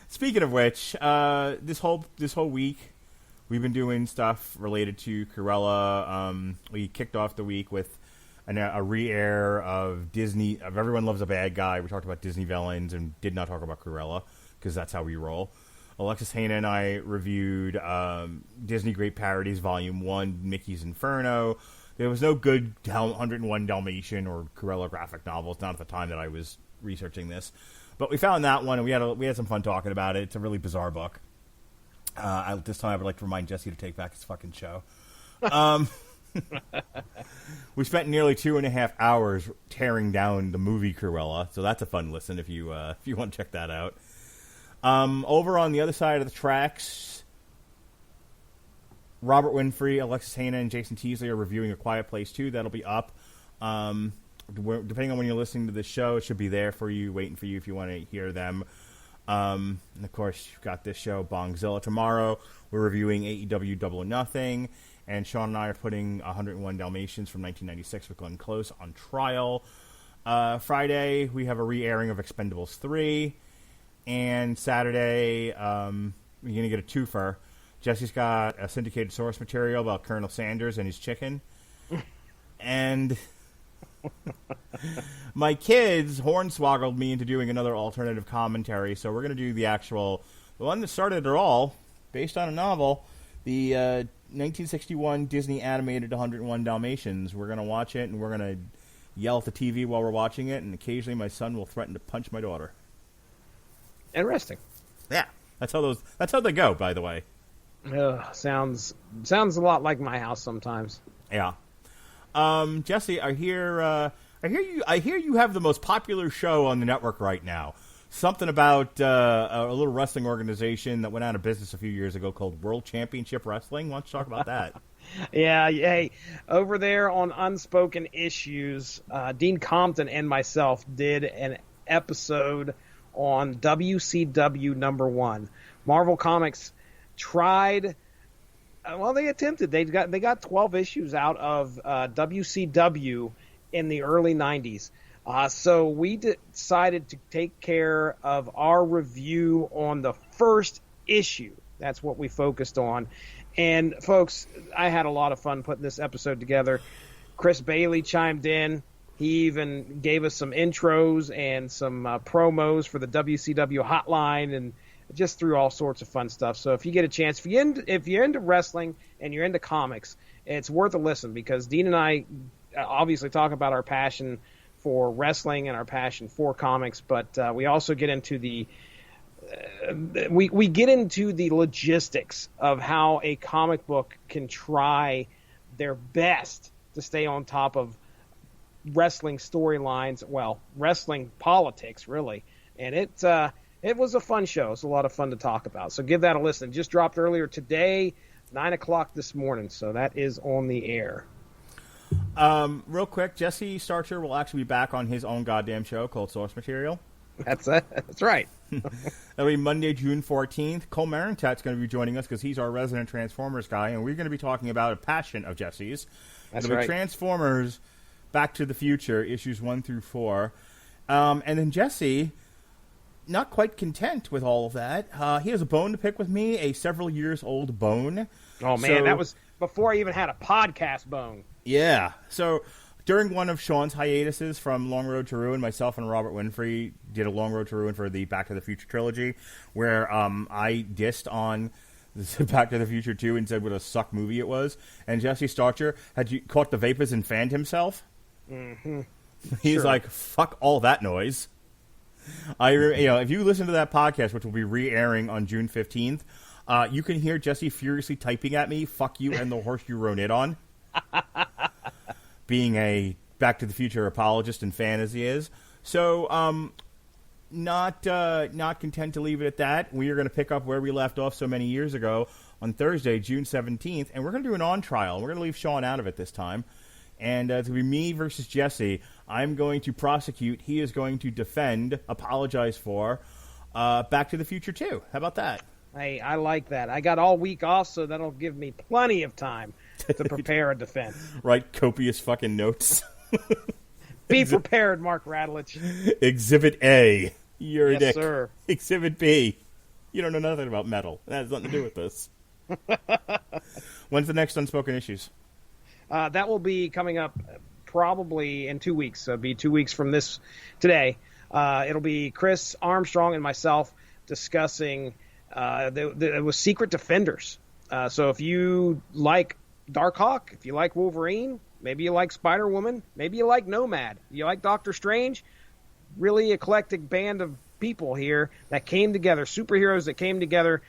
Speaker 1: Speaking of which, this whole week we've been doing stuff related to Cruella. We kicked off the week with a re-air of Disney of Everyone Loves a Bad Guy. We talked about Disney villains and did not talk about Cruella because that's how we roll. Alexis Hana and I reviewed Disney Great Parodies Volume 1, Mickey's Inferno. There was no good 101 Dalmatian or Cruella graphic novels, not at the time that I was researching this. But we found that one, and we had some fun talking about it. It's a really bizarre book. This time I would like to remind Jesse to take back his fucking show. We spent nearly 2.5 hours tearing down the movie Cruella, so that's a fun listen if you want to check that out. Over on the other side of the tracks, Robert Winfrey, Alexis Hana, and Jason Teasley are reviewing A Quiet Place 2. That'll be up. Depending on when you're listening to the show, it should be there for you, waiting for you if you want to hear them. And of course, you've got this show, Bongzilla. Tomorrow, we're reviewing AEW Double or Nothing, and Sean and I are putting 101 Dalmatians from 1996 with Glenn Close on trial. Friday, we have a re-airing of Expendables 3, and Saturday, you're going to get a twofer. Jesse's got a syndicated source material about Colonel Sanders and his chicken, and my kids hornswoggled me into doing another alternative commentary, so we're going to do the one that started it all, based on a novel, the 1961 Disney animated 101 Dalmatians. We're going to watch it, and we're going to yell at the TV while we're watching it, and occasionally my son will threaten to punch my daughter.
Speaker 2: Interesting.
Speaker 1: Yeah, that's how they go, by the way.
Speaker 2: Sounds a lot like my house sometimes.
Speaker 1: Yeah. Jesse, I hear you have the most popular show on the network right now. Something about a little wrestling organization that went out of business a few years ago called World Championship Wrestling. Why don't you talk about that?
Speaker 2: Yeah, hey, over there on Unspoken Issues, Dean Compton and myself did an episode on WCW #1. Marvel Comics tried. Well, they attempted. They got 12 issues out of WCW in the early 90s. So we decided to take care of our review on the first issue. That's what we focused on. And, folks, I had a lot of fun putting this episode together. Chris Bailey chimed in. He even gave us some intros and some promos for the WCW hotline and just threw all sorts of fun stuff. So if you get a chance, if you're into wrestling and you're into comics, it's worth a listen because Dean and I obviously talk about our passion for wrestling and our passion for comics, but we also get into the we get into the logistics of how a comic book can try their best to stay on top of wrestling storylines, well, wrestling politics, really. And it was a fun show. It's a lot of fun to talk about. So give that a listen. It just dropped earlier today, 9 o'clock this morning. So that is on the air.
Speaker 1: Real quick, Jesse Starcher will actually be back on his own goddamn show called Source Material.
Speaker 2: That's right.
Speaker 1: That'll be Monday, June 14th. Cole Marentat's going to be joining us because he's our resident Transformers guy, and we're going to be talking about a passion of Jesse's.
Speaker 2: That's right.
Speaker 1: Transformers Back to the Future, issues 1 through 4. And then Jesse, not quite content with all of that, he has a bone to pick with me, a several years old bone.
Speaker 2: Oh, man, that was before I even had a podcast bone. Yeah.
Speaker 1: So during one of Sean's hiatuses from Long Road to Ruin, myself and Robert Winfrey did a Long Road to Ruin for the Back to the Future trilogy, where I dissed on Back to the Future 2 and said what a suck movie it was. And Jesse Starcher had caught the vapors and fanned himself.
Speaker 2: Mm-hmm.
Speaker 1: He's like, fuck all that noise. If you listen to that podcast, which will be re-airing on June 15th, you can hear Jesse furiously typing at me, fuck you and the horse you rode it on. Being a Back to the Future apologist and fan as he is. So, not content to leave it at that. We are going to pick up where we left off so many years ago on Thursday, June 17th, and we're going to do an on-trial. We're going to leave Sean out of it this time. And it's going to be me versus Jesse. I'm going to prosecute. He is going to defend, apologize for, Back to the Future 2. How about that?
Speaker 2: Hey, I like that. I got all week off, so that'll give me plenty of time to prepare a defense.
Speaker 1: Write copious fucking notes.
Speaker 2: Be prepared, Mark Radulich.
Speaker 1: Exhibit A. You're a dick.
Speaker 2: Sir.
Speaker 1: Exhibit B. You don't know nothing about metal. That has nothing to do with this. When's the next Unspoken Issues?
Speaker 2: That will be coming up probably in 2 weeks. So it'll be 2 weeks from this today. It'll be Chris Armstrong and myself discussing it was Secret Defenders. So if you like Darkhawk, if you like Wolverine, maybe you like Spider-Woman, maybe you like Nomad, you like Doctor Strange, really eclectic band of people here that came together, superheroes that came together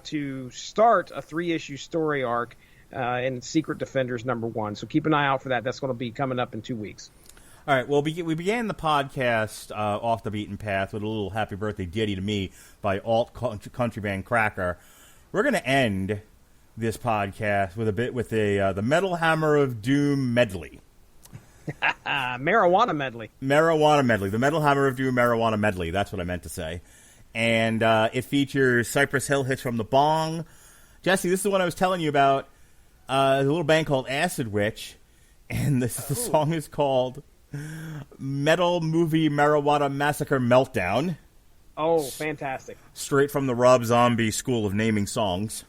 Speaker 2: to start a 3-issue story arc in Secret Defenders #1. So keep an eye out for that. That's going to be coming up in 2 weeks.
Speaker 1: All right, well, we began the podcast off the beaten path with a little happy birthday ditty to me by alt country band Cracker. We're going to end this podcast with the Metal Hammer of Doom medley.
Speaker 2: Marijuana medley.
Speaker 1: Marijuana medley. The Metal Hammer of Doom marijuana medley. That's what I meant to say. And it features Cypress Hill hits from the bong. Jesse, this is the one I was telling you about. A little band called Acid Witch. And the song is called Metal Movie Marijuana Massacre Meltdown.
Speaker 2: Oh, fantastic.
Speaker 1: Straight from the Rob Zombie School of Naming Songs.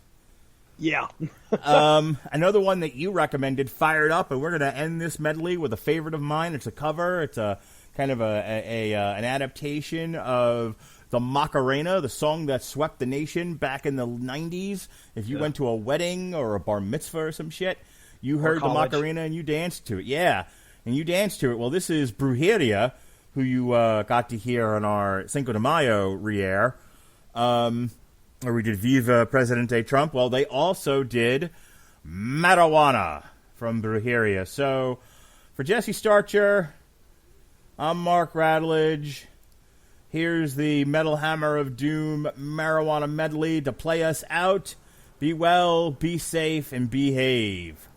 Speaker 2: Yeah.
Speaker 1: Another one that you recommended, Fired Up, and we're going to end this medley with a favorite of mine. It's a cover. It's a kind of an adaptation of the Macarena, the song that swept the nation back in the 90s. If you went to a wedding or a bar mitzvah or some shit, you heard the Macarena and you danced to it. Yeah, and you danced to it. Well, this is Brujeria, who you got to hear on our Cinco de Mayo re-air, where we did Viva Presidente Trump. Well, they also did Marijuana from Brujeria. So, for Jesse Starcher, I'm Mark Radulich. Here's the Metal Hammer of Doom Marijuana medley to play us out. Be well, be safe, and behave.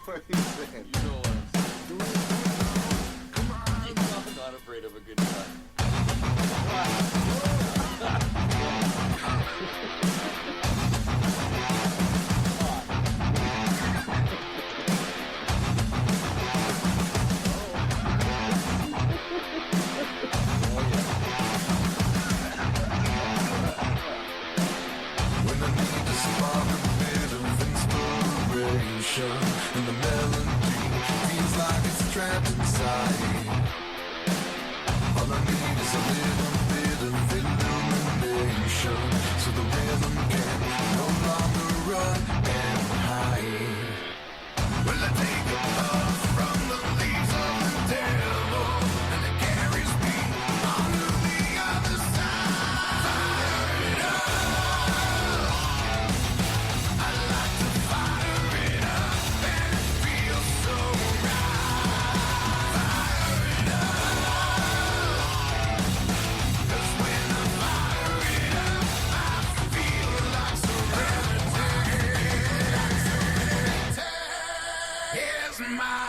Speaker 3: What are you saying? You know what I'm saying. Come on. I'm not afraid of a good time.
Speaker 4: And the melody feels like it's trapped inside. All I need is a little bit of illumination, so the rhythm can no longer run and hide. Well, I take a puff from the leaves of the devil, and it carries me on to the other side. Fire it up. I like to fire it up, and it feels so right. Fire it up. 'Cause when I fire it up, I feel like serenity. Here's my